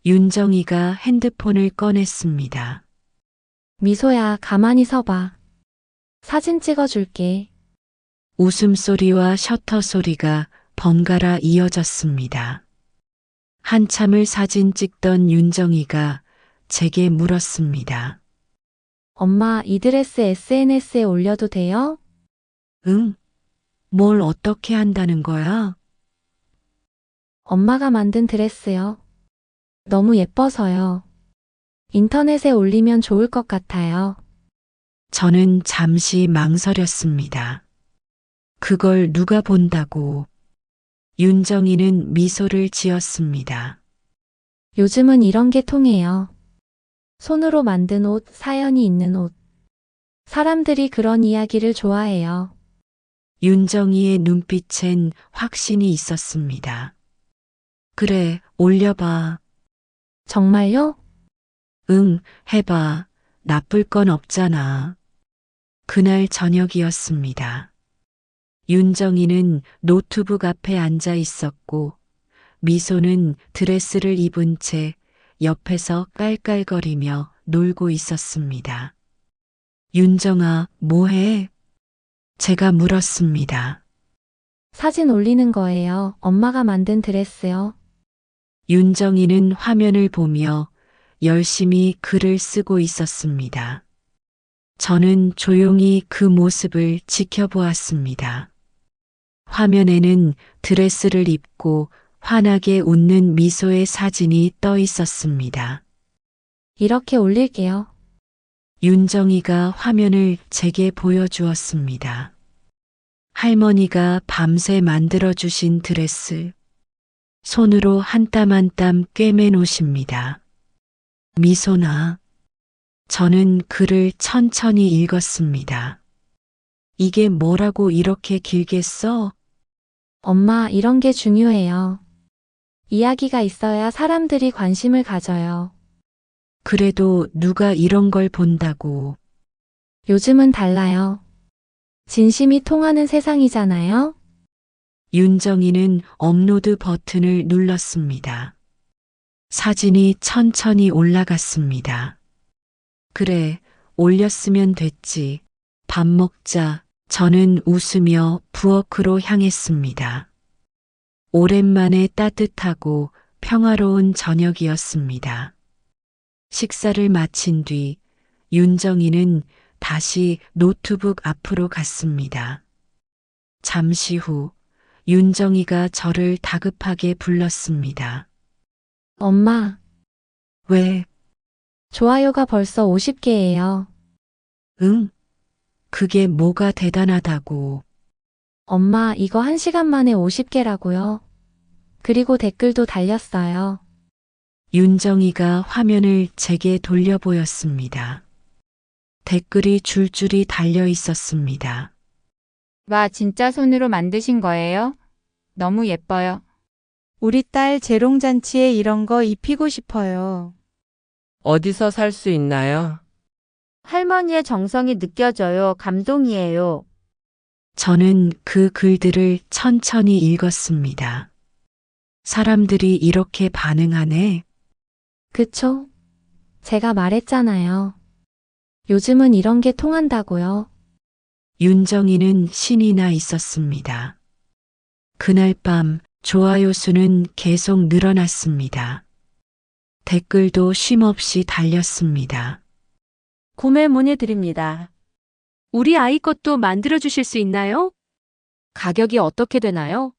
윤정이가 핸드폰을 꺼냈습니다. 미소야, 가만히 서봐. 사진 찍어줄게. 웃음소리와 셔터 소리가 번갈아 이어졌습니다. 한참을 사진 찍던 윤정이가 제게 물었습니다. 엄마, 이 드레스 SNS에 올려도 돼요? 응? 뭘 어떻게 한다는 거야? 엄마가 만든 드레스요. 너무 예뻐서요. 인터넷에 올리면 좋을 것 같아요. 저는 잠시 망설였습니다. 그걸 누가 본다고. 윤정이는 미소를 지었습니다. 요즘은 이런 게 통해요. 손으로 만든 옷, 사연이 있는 옷. 사람들이 그런 이야기를 좋아해요. 윤정이의 눈빛엔 확신이 있었습니다. 그래, 올려봐. 정말요? 응, 해봐. 나쁠 건 없잖아. 그날 저녁이었습니다. 윤정이는 노트북 앞에 앉아 있었고, 미소는 드레스를 입은 채 옆에서 깔깔거리며 놀고 있었습니다. 윤정아, 뭐해? 제가 물었습니다. 사진 올리는 거예요. 엄마가 만든 드레스요. 윤정이는 화면을 보며 열심히 글을 쓰고 있었습니다. 저는 조용히 그 모습을 지켜보았습니다. 화면에는 드레스를 입고 환하게 웃는 미소의 사진이 떠 있었습니다. 이렇게 올릴게요. 윤정이가 화면을 제게 보여주었습니다. 할머니가 밤새 만들어주신 드레스. 손으로 한 땀 한 땀 꿰맨 옷입니다. 미소나. 저는 글을 천천히 읽었습니다. 이게 뭐라고 이렇게 길게 써? 엄마, 이런 게 중요해요. 이야기가 있어야 사람들이 관심을 가져요. 그래도 누가 이런 걸 본다고. 요즘은 달라요. 진심이 통하는 세상이잖아요? 윤정이는 업로드 버튼을 눌렀습니다. 사진이 천천히 올라갔습니다. 그래, 올렸으면 됐지. 밥 먹자. 저는 웃으며 부엌으로 향했습니다. 오랜만에 따뜻하고 평화로운 저녁이었습니다. 식사를 마친 뒤 윤정이는 다시 노트북 앞으로 갔습니다. 잠시 후 윤정이가 저를 다급하게 불렀습니다. 엄마, 왜? 좋아요가 벌써 50개예요. 응? 그게 뭐가 대단하다고. 엄마, 이거 1시간 만에 50개라고요. 그리고 댓글도 달렸어요. 윤정이가 화면을 제게 돌려 보였습니다. 댓글이 줄줄이 달려 있었습니다. 와, 진짜 손으로 만드신 거예요? 너무 예뻐요. 우리 딸 재롱잔치에 이런 거 입히고 싶어요. 어디서 살 수 있나요? 할머니의 정성이 느껴져요. 감동이에요. 저는 그 글들을 천천히 읽었습니다. 사람들이 이렇게 반응하네. 그쵸? 제가 말했잖아요. 요즘은 이런 게 통한다고요. 윤정이는 신이 나 있었습니다. 그날 밤 좋아요 수는 계속 늘어났습니다. 댓글도 쉼없이 달렸습니다. 구매 문의드립니다. 우리 아이 것도 만들어주실 수 있나요? 가격이 어떻게 되나요?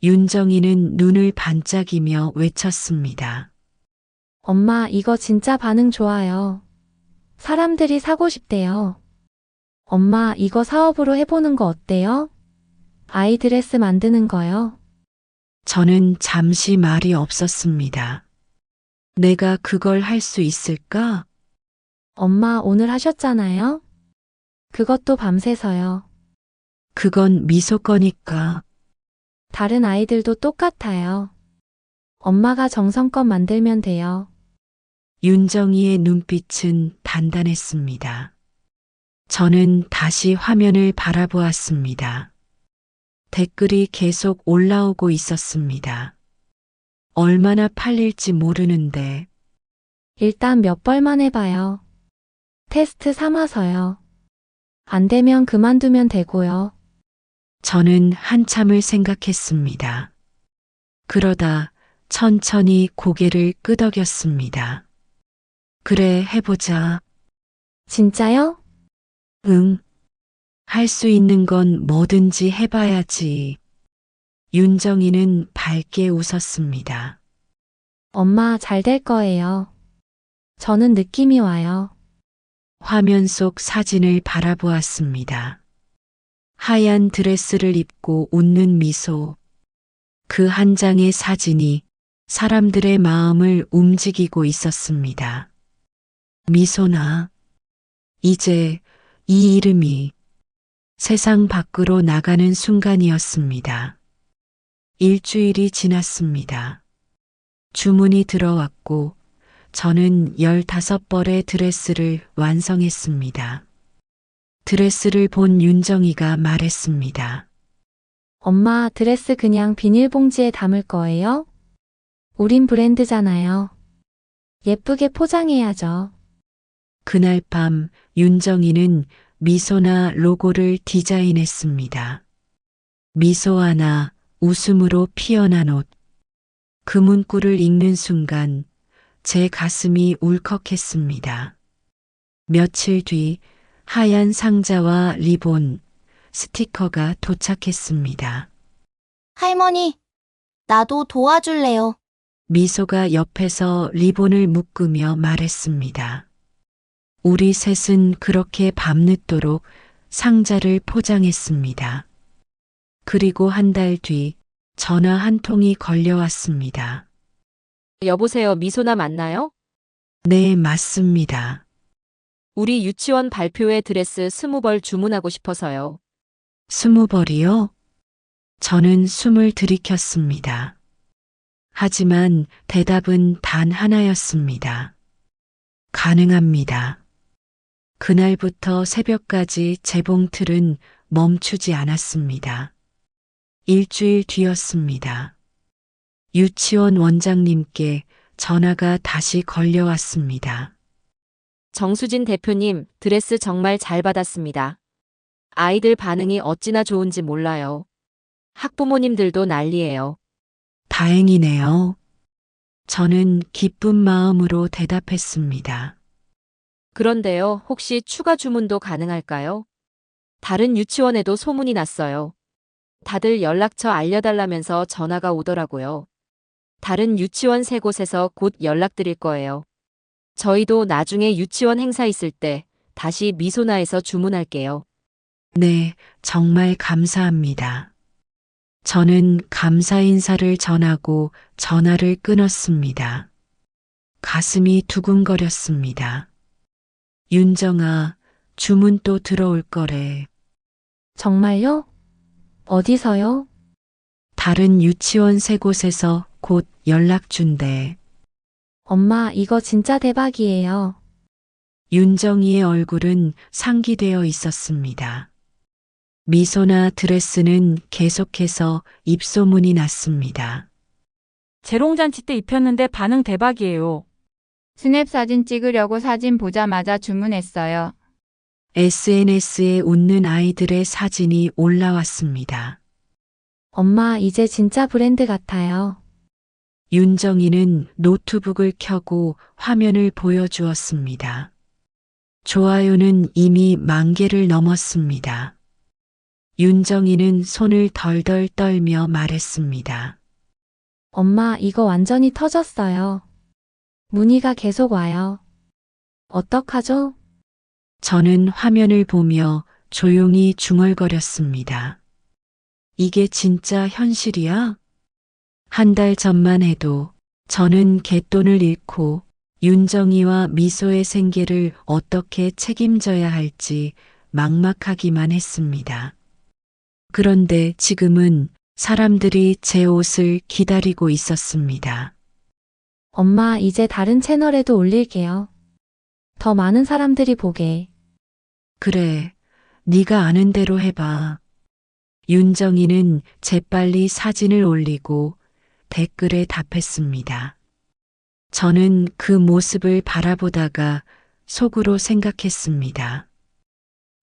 윤정이는 눈을 반짝이며 외쳤습니다. 엄마, 이거 진짜 반응 좋아요. 사람들이 사고 싶대요. 엄마, 이거 사업으로 해보는 거 어때요? 아이 드레스 만드는 거요. 저는 잠시 말이 없었습니다. 내가 그걸 할 수 있을까? 엄마, 오늘 하셨잖아요? 그것도 밤새서요. 그건 미소 거니까. 다른 아이들도 똑같아요. 엄마가 정성껏 만들면 돼요. 윤정이의 눈빛은 단단했습니다. 저는 다시 화면을 바라보았습니다. 댓글이 계속 올라오고 있었습니다. 얼마나 팔릴지 모르는데. 일단 몇 벌만 해봐요. 테스트 삼아서요. 안 되면 그만두면 되고요. 저는 한참을 생각했습니다. 그러다 천천히 고개를 끄덕였습니다. 그래, 해보자. 진짜요? 응. 할 수 있는 건 뭐든지 해봐야지. 윤정이는 밝게 웃었습니다. 엄마, 잘 될 거예요. 저는 느낌이 와요. 화면 속 사진을 바라보았습니다. 하얀 드레스를 입고 웃는 미소. 그 한 장의 사진이 사람들의 마음을 움직이고 있었습니다. 미소나. 이제 이 이름이 세상 밖으로 나가는 순간이었습니다. 일주일이 지났습니다. 주문이 들어왔고 저는 15벌의 드레스를 완성했습니다. 드레스를 본 윤정이가 말했습니다. 엄마, 드레스 그냥 비닐봉지에 담을 거예요? 우린 브랜드잖아요. 예쁘게 포장해야죠. 그날 밤 윤정이는 미소나 로고를 디자인했습니다. 미소 하나, 웃음으로 피어난 옷. 그 문구를 읽는 순간 제 가슴이 울컥했습니다. 며칠 뒤 하얀 상자와 리본, 스티커가 도착했습니다. 할머니, 나도 도와줄래요. 미소가 옆에서 리본을 묶으며 말했습니다. 우리 셋은 그렇게 밤늦도록 상자를 포장했습니다. 그리고 한 달 뒤 전화 한 통이 걸려왔습니다. 여보세요, 미소나 맞나요? 네, 맞습니다. 우리 유치원 발표회 드레스 20벌 주문하고 싶어서요. 20벌이요? 저는 숨을 들이켰습니다. 하지만 대답은 단 하나였습니다. 가능합니다. 그날부터 새벽까지 재봉틀은 멈추지 않았습니다. 일주일 뒤였습니다. 유치원 원장님께 전화가 다시 걸려왔습니다. 정수진 대표님, 드레스 정말 잘 받았습니다. 아이들 반응이 어찌나 좋은지 몰라요. 학부모님들도 난리예요. 다행이네요. 저는 기쁜 마음으로 대답했습니다. 그런데요, 혹시 추가 주문도 가능할까요? 다른 유치원에도 소문이 났어요. 다들 연락처 알려달라면서 전화가 오더라고요. 다른 유치원 3곳에서 곧 연락드릴 거예요. 저희도 나중에 유치원 행사 있을 때 다시 미소나에서 주문할게요. 네, 정말 감사합니다. 저는 감사 인사를 전하고 전화를 끊었습니다. 가슴이 두근거렸습니다. 윤정아, 주문 또 들어올 거래. 정말요? 어디서요? 다른 유치원 3곳에서 곧 연락 준대. 엄마, 이거 진짜 대박이에요. 윤정이의 얼굴은 상기되어 있었습니다. 미소나 드레스는 계속해서 입소문이 났습니다. 재롱잔치 때 입혔는데 반응 대박이에요. 스냅 사진 찍으려고 사진 보자마자 주문했어요. SNS에 웃는 아이들의 사진이 올라왔습니다. 엄마, 이제 진짜 브랜드 같아요. 윤정이는 노트북을 켜고 화면을 보여주었습니다. 좋아요는 이미 10,000개를 넘었습니다. 윤정이는 손을 덜덜 떨며 말했습니다. 엄마, 이거 완전히 터졌어요. 문의가 계속 와요. 어떡하죠? 저는 화면을 보며 조용히 중얼거렸습니다. 이게 진짜 현실이야? 한 달 전만 해도 저는 갯돈을 잃고 윤정이와 미소의 생계를 어떻게 책임져야 할지 막막하기만 했습니다. 그런데 지금은 사람들이 제 옷을 기다리고 있었습니다. 엄마, 이제 다른 채널에도 올릴게요. 더 많은 사람들이 보게. 그래, 네가 아는 대로 해봐. 윤정이는 재빨리 사진을 올리고 댓글에 답했습니다. 저는 그 모습을 바라보다가 속으로 생각했습니다.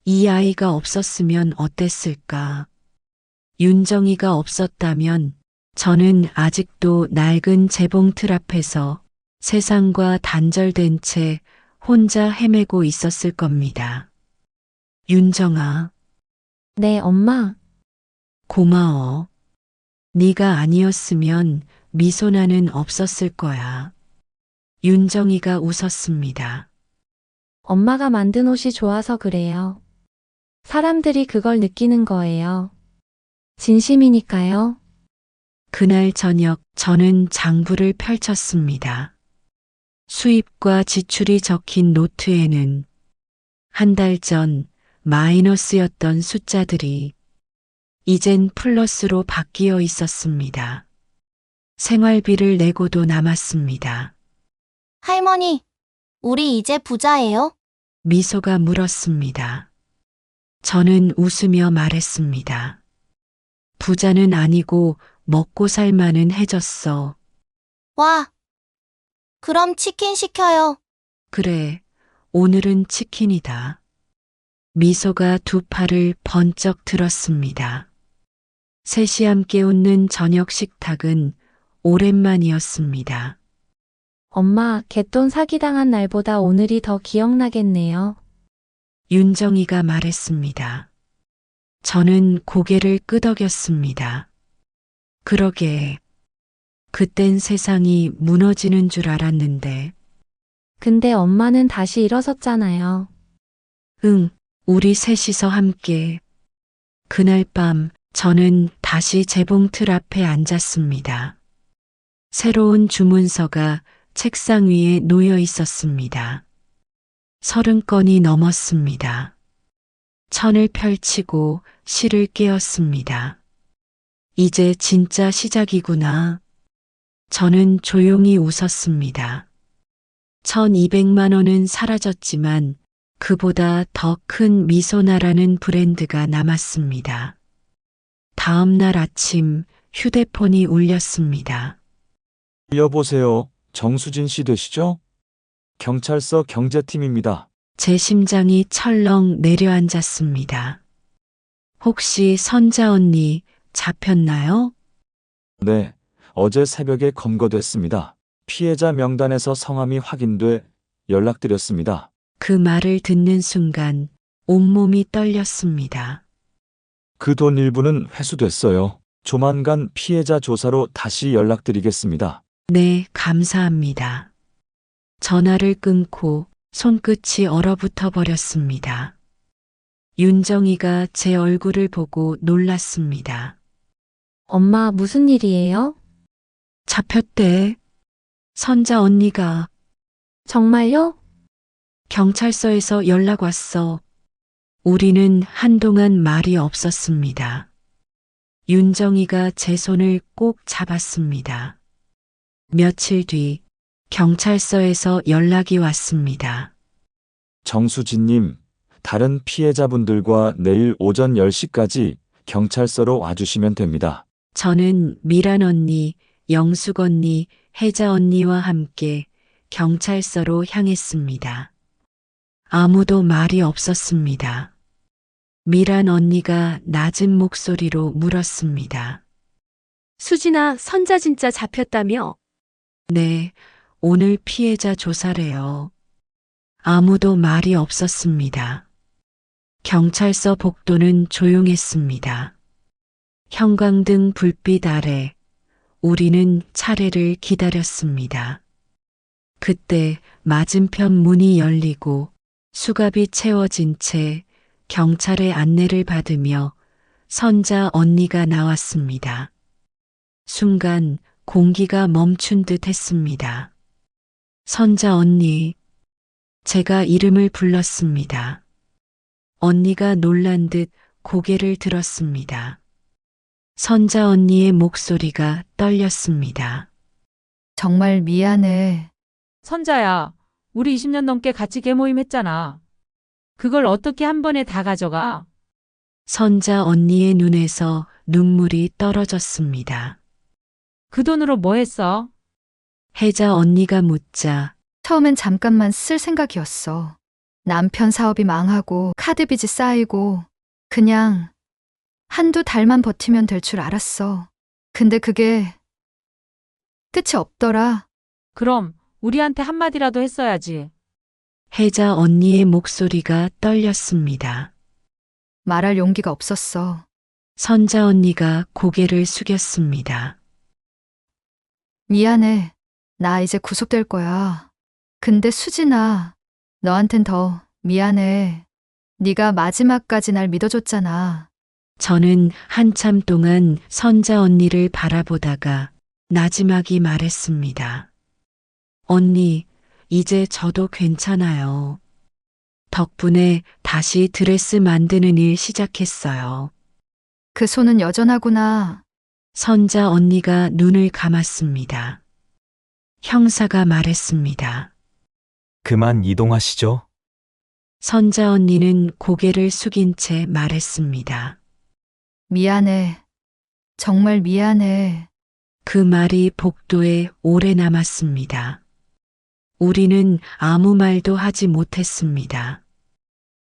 이 아이가 없었으면 어땠을까? 윤정이가 없었다면 저는 아직도 낡은 재봉틀 앞에서 세상과 단절된 채 혼자 헤매고 있었을 겁니다. 윤정아. 네, 엄마. 고마워. 네가 아니었으면 미소나는 없었을 거야. 윤정이가 웃었습니다. 엄마가 만든 옷이 좋아서 그래요. 사람들이 그걸 느끼는 거예요. 진심이니까요. 그날 저녁 저는 장부를 펼쳤습니다. 수입과 지출이 적힌 노트에는 한 달 전 마이너스였던 숫자들이 이젠 플러스로 바뀌어 있었습니다. 생활비를 내고도 남았습니다. 할머니, 우리 이제 부자예요? 미소가 물었습니다. 저는 웃으며 말했습니다. 부자는 아니고 먹고 살만은 해졌어. 와, 그럼 치킨 시켜요. 그래, 오늘은 치킨이다. 미소가 두 팔을 번쩍 들었습니다. 셋이 함께 웃는 저녁 식탁은 오랜만이었습니다. 엄마, 갯돈 사기당한 날보다 오늘이 더 기억나겠네요. 윤정이가 말했습니다. 저는 고개를 끄덕였습니다. 그러게, 그땐 세상이 무너지는 줄 알았는데. 근데 엄마는 다시 일어섰잖아요. 응, 우리 셋이서 함께. 그날 밤 저는 다시 재봉틀 앞에 앉았습니다. 새로운 주문서가 책상 위에 놓여 있었습니다. 30건이 넘었습니다. 천을 펼치고 실을 깨었습니다. 이제 진짜 시작이구나. 저는 조용히 웃었습니다. 1200만 원은 사라졌지만 그보다 더 큰 미소나라는 브랜드가 남았습니다. 다음 날 아침 휴대폰이 울렸습니다. 여보세요. 정수진 씨 되시죠? 경찰서 경제팀입니다. 제 심장이 철렁 내려앉았습니다. 혹시 선자 언니 잡혔나요? 네, 어제 새벽에 검거됐습니다. 피해자 명단에서 성함이 확인돼 연락드렸습니다. 그 말을 듣는 순간 온몸이 떨렸습니다. 그 돈 일부는 회수됐어요. 조만간 피해자 조사로 다시 연락드리겠습니다. 네, 감사합니다. 전화를 끊고 손끝이 얼어붙어 버렸습니다. 윤정이가 제 얼굴을 보고 놀랐습니다. 엄마, 무슨 일이에요? 잡혔대. 선자 언니가. 정말요? 경찰서에서 연락 왔어. 우리는 한동안 말이 없었습니다. 윤정이가 제 손을 꼭 잡았습니다. 며칠 뒤 경찰서에서 연락이 왔습니다. 정수진님, 다른 피해자분들과 내일 오전 10시까지 경찰서로 와주시면 됩니다. 저는 미란 언니, 영숙 언니, 혜자 언니와 함께 경찰서로 향했습니다. 아무도 말이 없었습니다. 미란 언니가 낮은 목소리로 물었습니다. 수진아, 선자 진짜 잡혔다며? 네, 오늘 피해자 조사래요. 아무도 말이 없었습니다. 경찰서 복도는 조용했습니다. 형광등 불빛 아래 우리는 차례를 기다렸습니다. 그때 맞은편 문이 열리고 수갑이 채워진 채 경찰의 안내를 받으며 선자 언니가 나왔습니다. 순간 공기가 멈춘 듯 했습니다. 선자 언니, 제가 이름을 불렀습니다. 언니가 놀란 듯 고개를 들었습니다. 선자 언니의 목소리가 떨렸습니다. 정말 미안해. 선자야, 우리 20년 넘게 같이 계모임 했잖아. 그걸 어떻게 한 번에 다 가져가? 선자 언니의 눈에서 눈물이 떨어졌습니다. 그 돈으로 뭐 했어? 혜자 언니가 묻자 처음엔 잠깐만 쓸 생각이었어. 남편 사업이 망하고 카드빚이 쌓이고 그냥 한두 달만 버티면 될 줄 알았어. 근데 그게 끝이 없더라. 그럼 우리한테 한마디라도 했어야지. 혜자 언니의 목소리가 떨렸습니다. 말할 용기가 없었어. 선자 언니가 고개를 숙였습니다. 미안해. 나 이제 구속될 거야. 근데 수진아, 너한텐 더 미안해. 네가 마지막까지 날 믿어줬잖아. 저는 한참 동안 선자 언니를 바라보다가 나지막이 말했습니다. 언니, 이제 저도 괜찮아요. 덕분에 다시 드레스 만드는 일 시작했어요. 그 손은 여전하구나. 선자 언니가 눈을 감았습니다. 형사가 말했습니다. 그만 이동하시죠. 선자 언니는 고개를 숙인 채 말했습니다. 미안해. 정말 미안해. 그 말이 복도에 오래 남았습니다. 우리는 아무 말도 하지 못했습니다.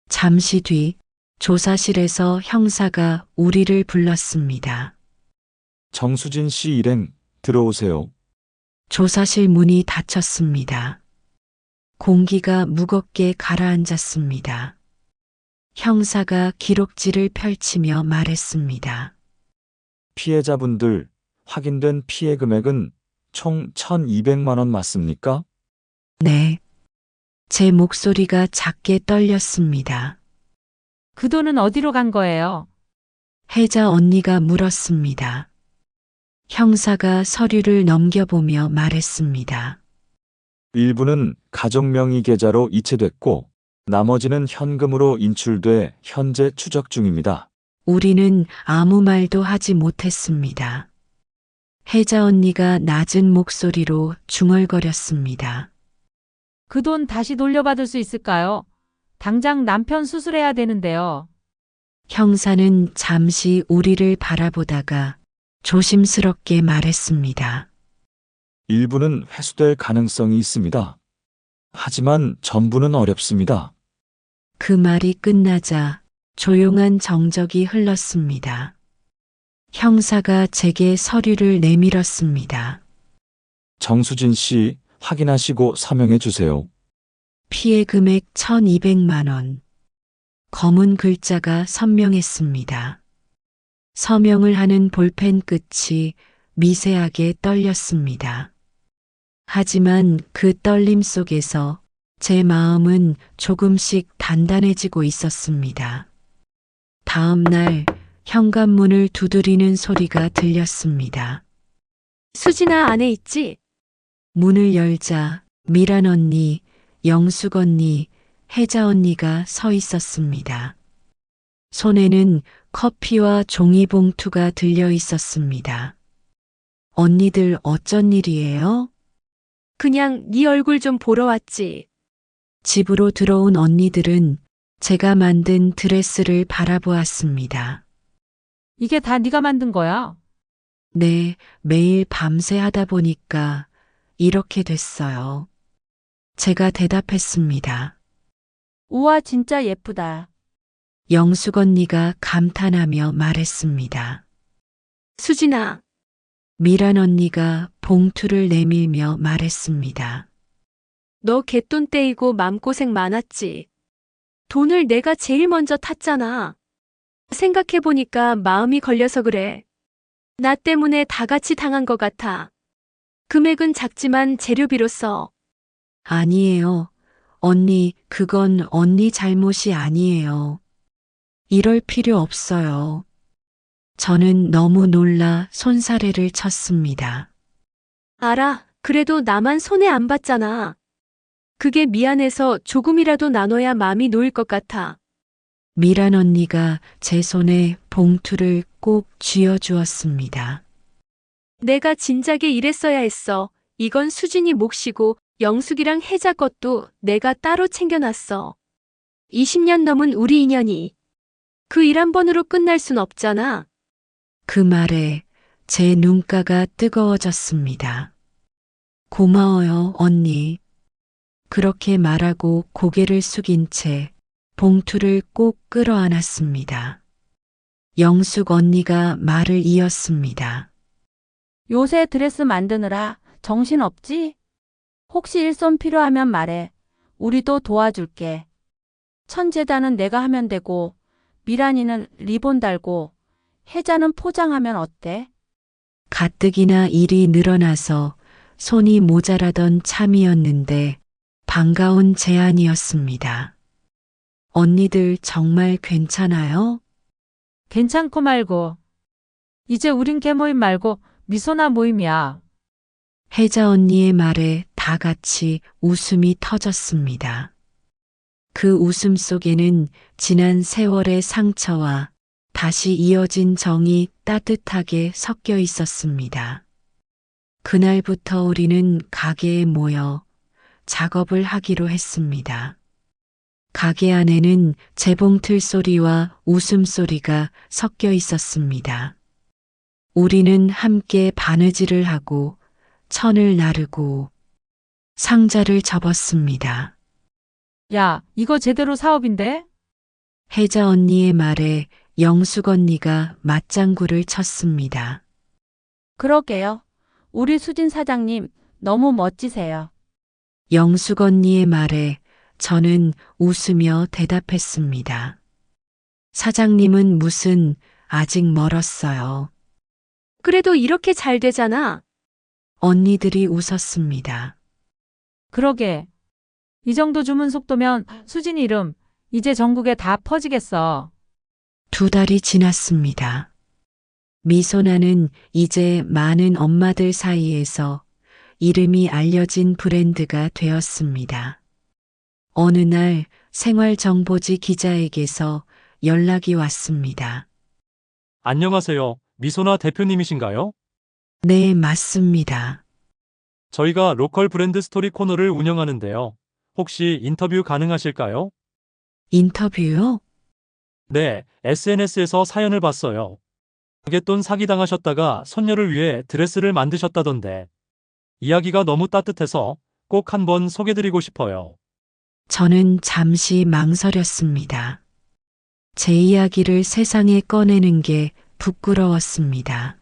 잠시 뒤 조사실에서 형사가 우리를 불렀습니다. 정수진 씨 일행 들어오세요. 조사실 문이 닫혔습니다. 공기가 무겁게 가라앉았습니다. 형사가 기록지를 펼치며 말했습니다. 피해자분들 확인된 피해 금액은 총 1,200만 원 맞습니까? 네. 제 목소리가 작게 떨렸습니다. 그 돈은 어디로 간 거예요? 혜자 언니가 물었습니다. 형사가 서류를 넘겨보며 말했습니다. 일부는 가족 명의 계좌로 이체됐고 나머지는 현금으로 인출돼 현재 추적 중입니다. 우리는 아무 말도 하지 못했습니다. 혜자 언니가 낮은 목소리로 중얼거렸습니다. 그 돈 다시 돌려받을 수 있을까요? 당장 남편 수술해야 되는데요. 형사는 잠시 우리를 바라보다가 조심스럽게 말했습니다. 일부는 회수될 가능성이 있습니다. 하지만 전부는 어렵습니다. 그 말이 끝나자 조용한 정적이 흘렀습니다. 형사가 제게 서류를 내밀었습니다. 정수진 씨, 확인하시고 서명해 주세요. 피해 금액 1,200만 원. 검은 글자가 선명했습니다. 서명을 하는 볼펜 끝이 미세하게 떨렸습니다. 하지만 그 떨림 속에서 제 마음은 조금씩 단단해지고 있었습니다. 다음 날 현관문을 두드리는 소리가 들렸습니다. 수진아, 안에 있지? 문을 열자 미란 언니, 영숙 언니, 혜자 언니가 서 있었습니다. 손에는 커피와 종이봉투가 들려 있었습니다. 언니들 어쩐 일이에요? 그냥 네 얼굴 좀 보러 왔지. 집으로 들어온 언니들은 제가 만든 드레스를 바라보았습니다. 이게 다 네가 만든 거야? 네, 매일 밤새 하다 보니까 이렇게 됐어요. 제가 대답했습니다. 우와, 진짜 예쁘다. 영숙 언니가 감탄하며 말했습니다. 수진아, 미란 언니가 봉투를 내밀며 말했습니다. 너 갯돈 떼이고 맘고생 많았지. 돈을 내가 제일 먼저 탔잖아. 생각해보니까 마음이 걸려서 그래. 나 때문에 다 같이 당한 것 같아. 금액은 작지만 재료비로 써. 아니에요. 언니, 그건 언니 잘못이 아니에요. 이럴 필요 없어요. 저는 너무 놀라 손사래를 쳤습니다. 알아. 그래도 나만 손해 안 봤잖아. 그게 미안해서 조금이라도 나눠야 마음이 놓일 것 같아. 미란 언니가 제 손에 봉투를 꼭 쥐어주었습니다. 내가 진작에 이랬어야 했어. 이건 수진이 몫이고 영숙이랑 혜자 것도 내가 따로 챙겨놨어. 20년 넘은 우리 인연이. 그 일 한 번으로 끝날 순 없잖아. 그 말에 제 눈가가 뜨거워졌습니다. 고마워요, 언니. 그렇게 말하고 고개를 숙인 채 봉투를 꼭 끌어안았습니다. 영숙 언니가 말을 이었습니다. 요새 드레스 만드느라 정신 없지? 혹시 일손 필요하면 말해. 우리도 도와줄게. 천재단은 내가 하면 되고, 미란이는 리본 달고, 혜자는 포장하면 어때? 가뜩이나 일이 늘어나서 손이 모자라던 참이었는데 반가운 제안이었습니다. 언니들 정말 괜찮아요? 괜찮고 말고. 이제 우린 개모임 말고 미소나 모임이야. 혜자 언니의 말에 다 같이 웃음이 터졌습니다. 그 웃음 속에는 지난 세월의 상처와 다시 이어진 정이 따뜻하게 섞여 있었습니다. 그날부터 우리는 가게에 모여 작업을 하기로 했습니다. 가게 안에는 재봉틀 소리와 웃음소리가 섞여 있었습니다. 우리는 함께 바느질을 하고 천을 나르고 상자를 접었습니다. 야, 이거 제대로 사업인데? 혜자 언니의 말에 영숙 언니가 맞장구를 쳤습니다. 그러게요. 우리 수진 사장님 너무 멋지세요. 영숙 언니의 말에 저는 웃으며 대답했습니다. 사장님은 무슨 아직 멀었어요. 그래도 이렇게 잘 되잖아. 언니들이 웃었습니다. 그러게. 이 정도 주문 속도면 수진 이름 이제 전국에 다 퍼지겠어. 2달이 지났습니다. 미소나는 이제 많은 엄마들 사이에서 이름이 알려진 브랜드가 되었습니다. 어느 날 생활정보지 기자에게서 연락이 왔습니다. 안녕하세요. 미소나 대표님이신가요? 네, 맞습니다. 저희가 로컬 브랜드 스토리 코너를 운영하는데요. 혹시 인터뷰 가능하실까요? 인터뷰요? 네, SNS에서 사연을 봤어요. 가게돈 사기당하셨다가 손녀를 위해 드레스를 만드셨다던데. 이야기가 너무 따뜻해서 꼭 한번 소개드리고 싶어요. 저는 잠시 망설였습니다. 제 이야기를 세상에 꺼내는 게 부끄러웠습니다.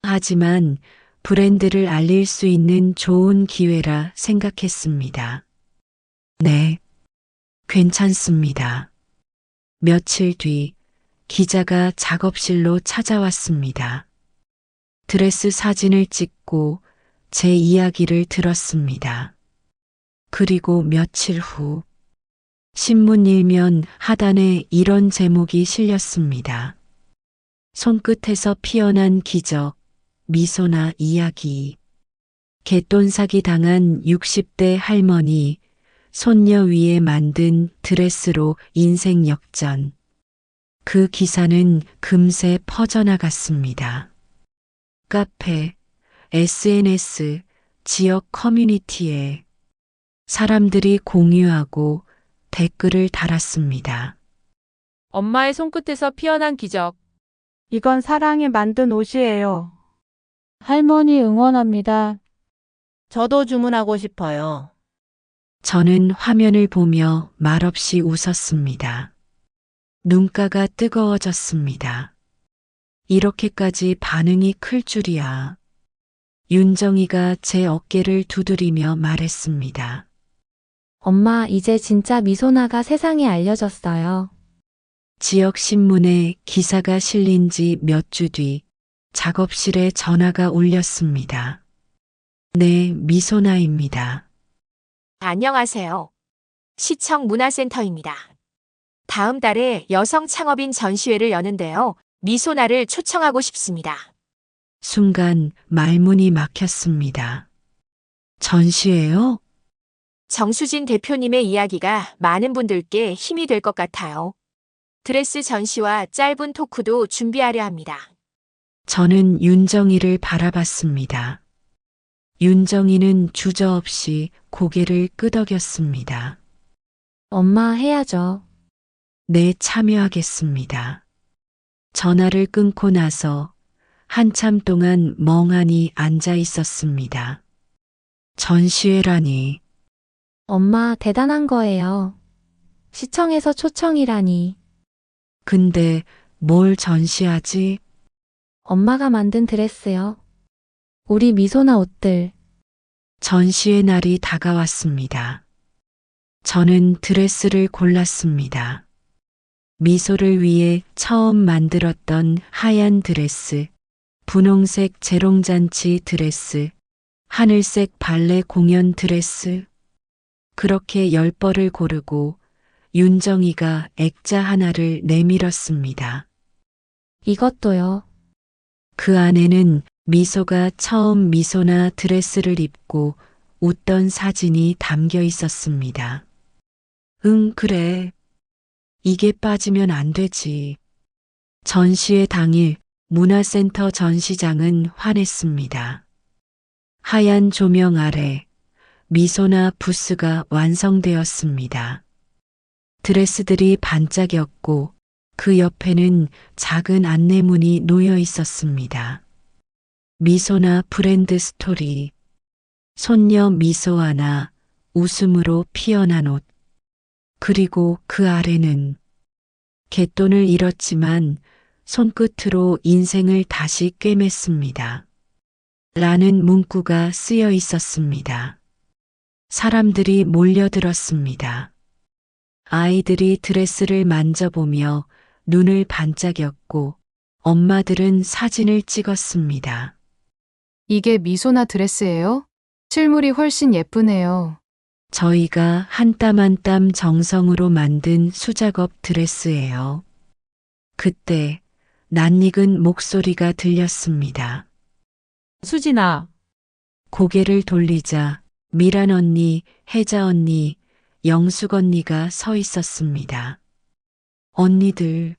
하지만 브랜드를 알릴 수 있는 좋은 기회라 생각했습니다. 네, 괜찮습니다. 며칠 뒤 기자가 작업실로 찾아왔습니다. 드레스 사진을 찍고 제 이야기를 들었습니다. 그리고 며칠 후 신문 일면 하단에 이런 제목이 실렸습니다. 손끝에서 피어난 기적, 미소나 이야기. 갯돈 사기 당한 60대 할머니, 손녀 위에 만든 드레스로 인생 역전. 그 기사는 금세 퍼져나갔습니다. 카페, SNS, 지역 커뮤니티에 사람들이 공유하고 댓글을 달았습니다. 엄마의 손끝에서 피어난 기적. 이건 사랑에 만든 옷이에요. 할머니 응원합니다. 저도 주문하고 싶어요. 저는 화면을 보며 말없이 웃었습니다. 눈가가 뜨거워졌습니다. 이렇게까지 반응이 클 줄이야. 윤정이가 제 어깨를 두드리며 말했습니다. 엄마, 이제 진짜 미소나가 세상에 알려졌어요. 지역 신문에 기사가 실린 지 몇 주 뒤 작업실에 전화가 울렸습니다. 네, 미소나입니다. 안녕하세요. 시청 문화센터입니다. 다음 달에 여성 창업인 전시회를 여는데요. 미소나를 초청하고 싶습니다. 순간 말문이 막혔습니다. 전시회요? 정수진 대표님의 이야기가 많은 분들께 힘이 될 것 같아요. 드레스 전시와 짧은 토크도 준비하려 합니다. 저는 윤정이를 바라봤습니다. 윤정이는 주저없이 고개를 끄덕였습니다. 엄마, 해야죠. 네, 참여하겠습니다. 전화를 끊고 나서 한참 동안 멍하니 앉아 있었습니다. 전시회라니. 엄마, 대단한 거예요. 시청에서 초청이라니. 근데 뭘 전시하지? 엄마가 만든 드레스요. 우리 미소나 옷들. 전시회 날이 다가왔습니다. 저는 드레스를 골랐습니다. 미소를 위해 처음 만들었던 하얀 드레스, 분홍색 재롱잔치 드레스, 하늘색 발레 공연 드레스. 그렇게 10벌을 고르고 윤정이가 액자 하나를 내밀었습니다. 이것도요. 그 안에는 미소가 처음 미소나 드레스를 입고 웃던 사진이 담겨 있었습니다. 응, 그래. 이게 빠지면 안 되지. 전시회 당일 문화센터 전시장은 환했습니다. 하얀 조명 아래 미소나 부스가 완성되었습니다. 드레스들이 반짝였고 그 옆에는 작은 안내문이 놓여 있었습니다. 미소나 브랜드 스토리, 손녀 미소아나 웃음으로 피어난 옷, 그리고 그 아래는 갯돈을 잃었지만 손끝으로 인생을 다시 꿰맸습니다. 라는 문구가 쓰여 있었습니다. 사람들이 몰려들었습니다. 아이들이 드레스를 만져보며 눈을 반짝였고 엄마들은 사진을 찍었습니다. 이게 미소나 드레스예요? 실물이 훨씬 예쁘네요. 저희가 한 땀 한 땀 정성으로 만든 수작업 드레스예요. 그때 낯익은 목소리가 들렸습니다. 수진아. 고개를 돌리자 미란 언니, 혜자 언니, 영숙 언니가 서 있었습니다. 언니들,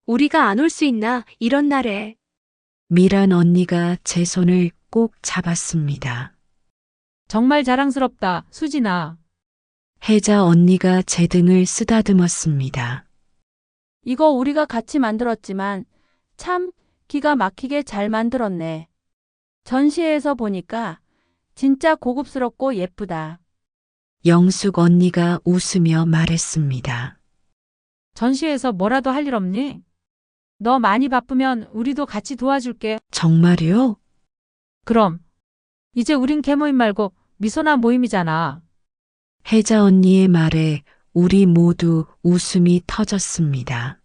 우리가 안 올 수 있나, 이런 날에. 미란 언니가 제 손을 꼭 잡았습니다. 정말 자랑스럽다, 수진아. 혜자 언니가 제 등을 쓰다듬었습니다. 이거 우리가 같이 만들었지만 참 기가 막히게 잘 만들었네. 전시회에서 보니까 진짜 고급스럽고 예쁘다. 영숙 언니가 웃으며 말했습니다. 전시회에서 뭐라도 할 일 없니? 너 많이 바쁘면 우리도 같이 도와줄게. 정말요? 그럼. 이제 우린 개모임 말고 미소나 모임이잖아. 혜자 언니의 말에 우리 모두 웃음이 터졌습니다.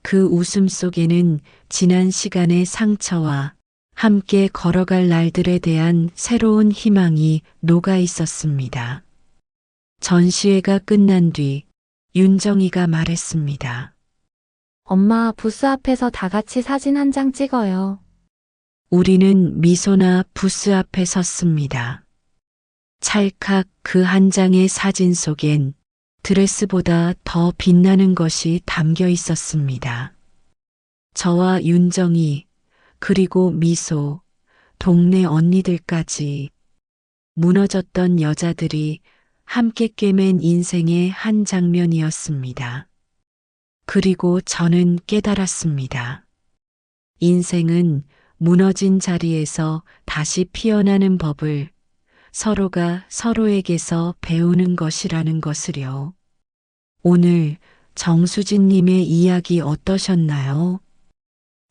그 웃음 속에는 지난 시간의 상처와 함께 걸어갈 날들에 대한 새로운 희망이 녹아 있었습니다. 전시회가 끝난 뒤 윤정이가 말했습니다. 엄마, 부스 앞에서 다 같이 사진 한 장 찍어요. 우리는 미소나 부스 앞에 섰습니다. 찰칵 그 한 장의 사진 속엔 드레스보다 더 빛나는 것이 담겨 있었습니다. 저와 윤정이, 그리고 미소, 동네 언니들까지 무너졌던 여자들이 함께 꿰맨 인생의 한 장면이었습니다. 그리고 저는 깨달았습니다. 인생은 무너진 자리에서 다시 피어나는 법을 서로가 서로에게서 배우는 것이라는 것을요. 오늘 정수진님의 이야기 어떠셨나요?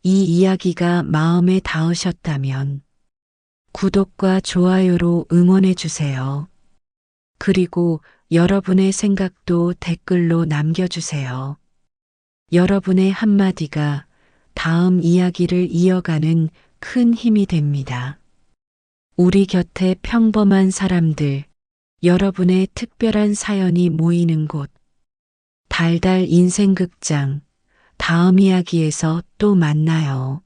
이 이야기가 마음에 닿으셨다면 구독과 좋아요로 응원해 주세요. 그리고 여러분의 생각도 댓글로 남겨주세요. 여러분의 한마디가 다음 이야기를 이어가는 큰 힘이 됩니다. 우리 곁에 평범한 사람들, 여러분의 특별한 사연이 모이는 곳, 달달 인생극장, 다음 이야기에서 또 만나요.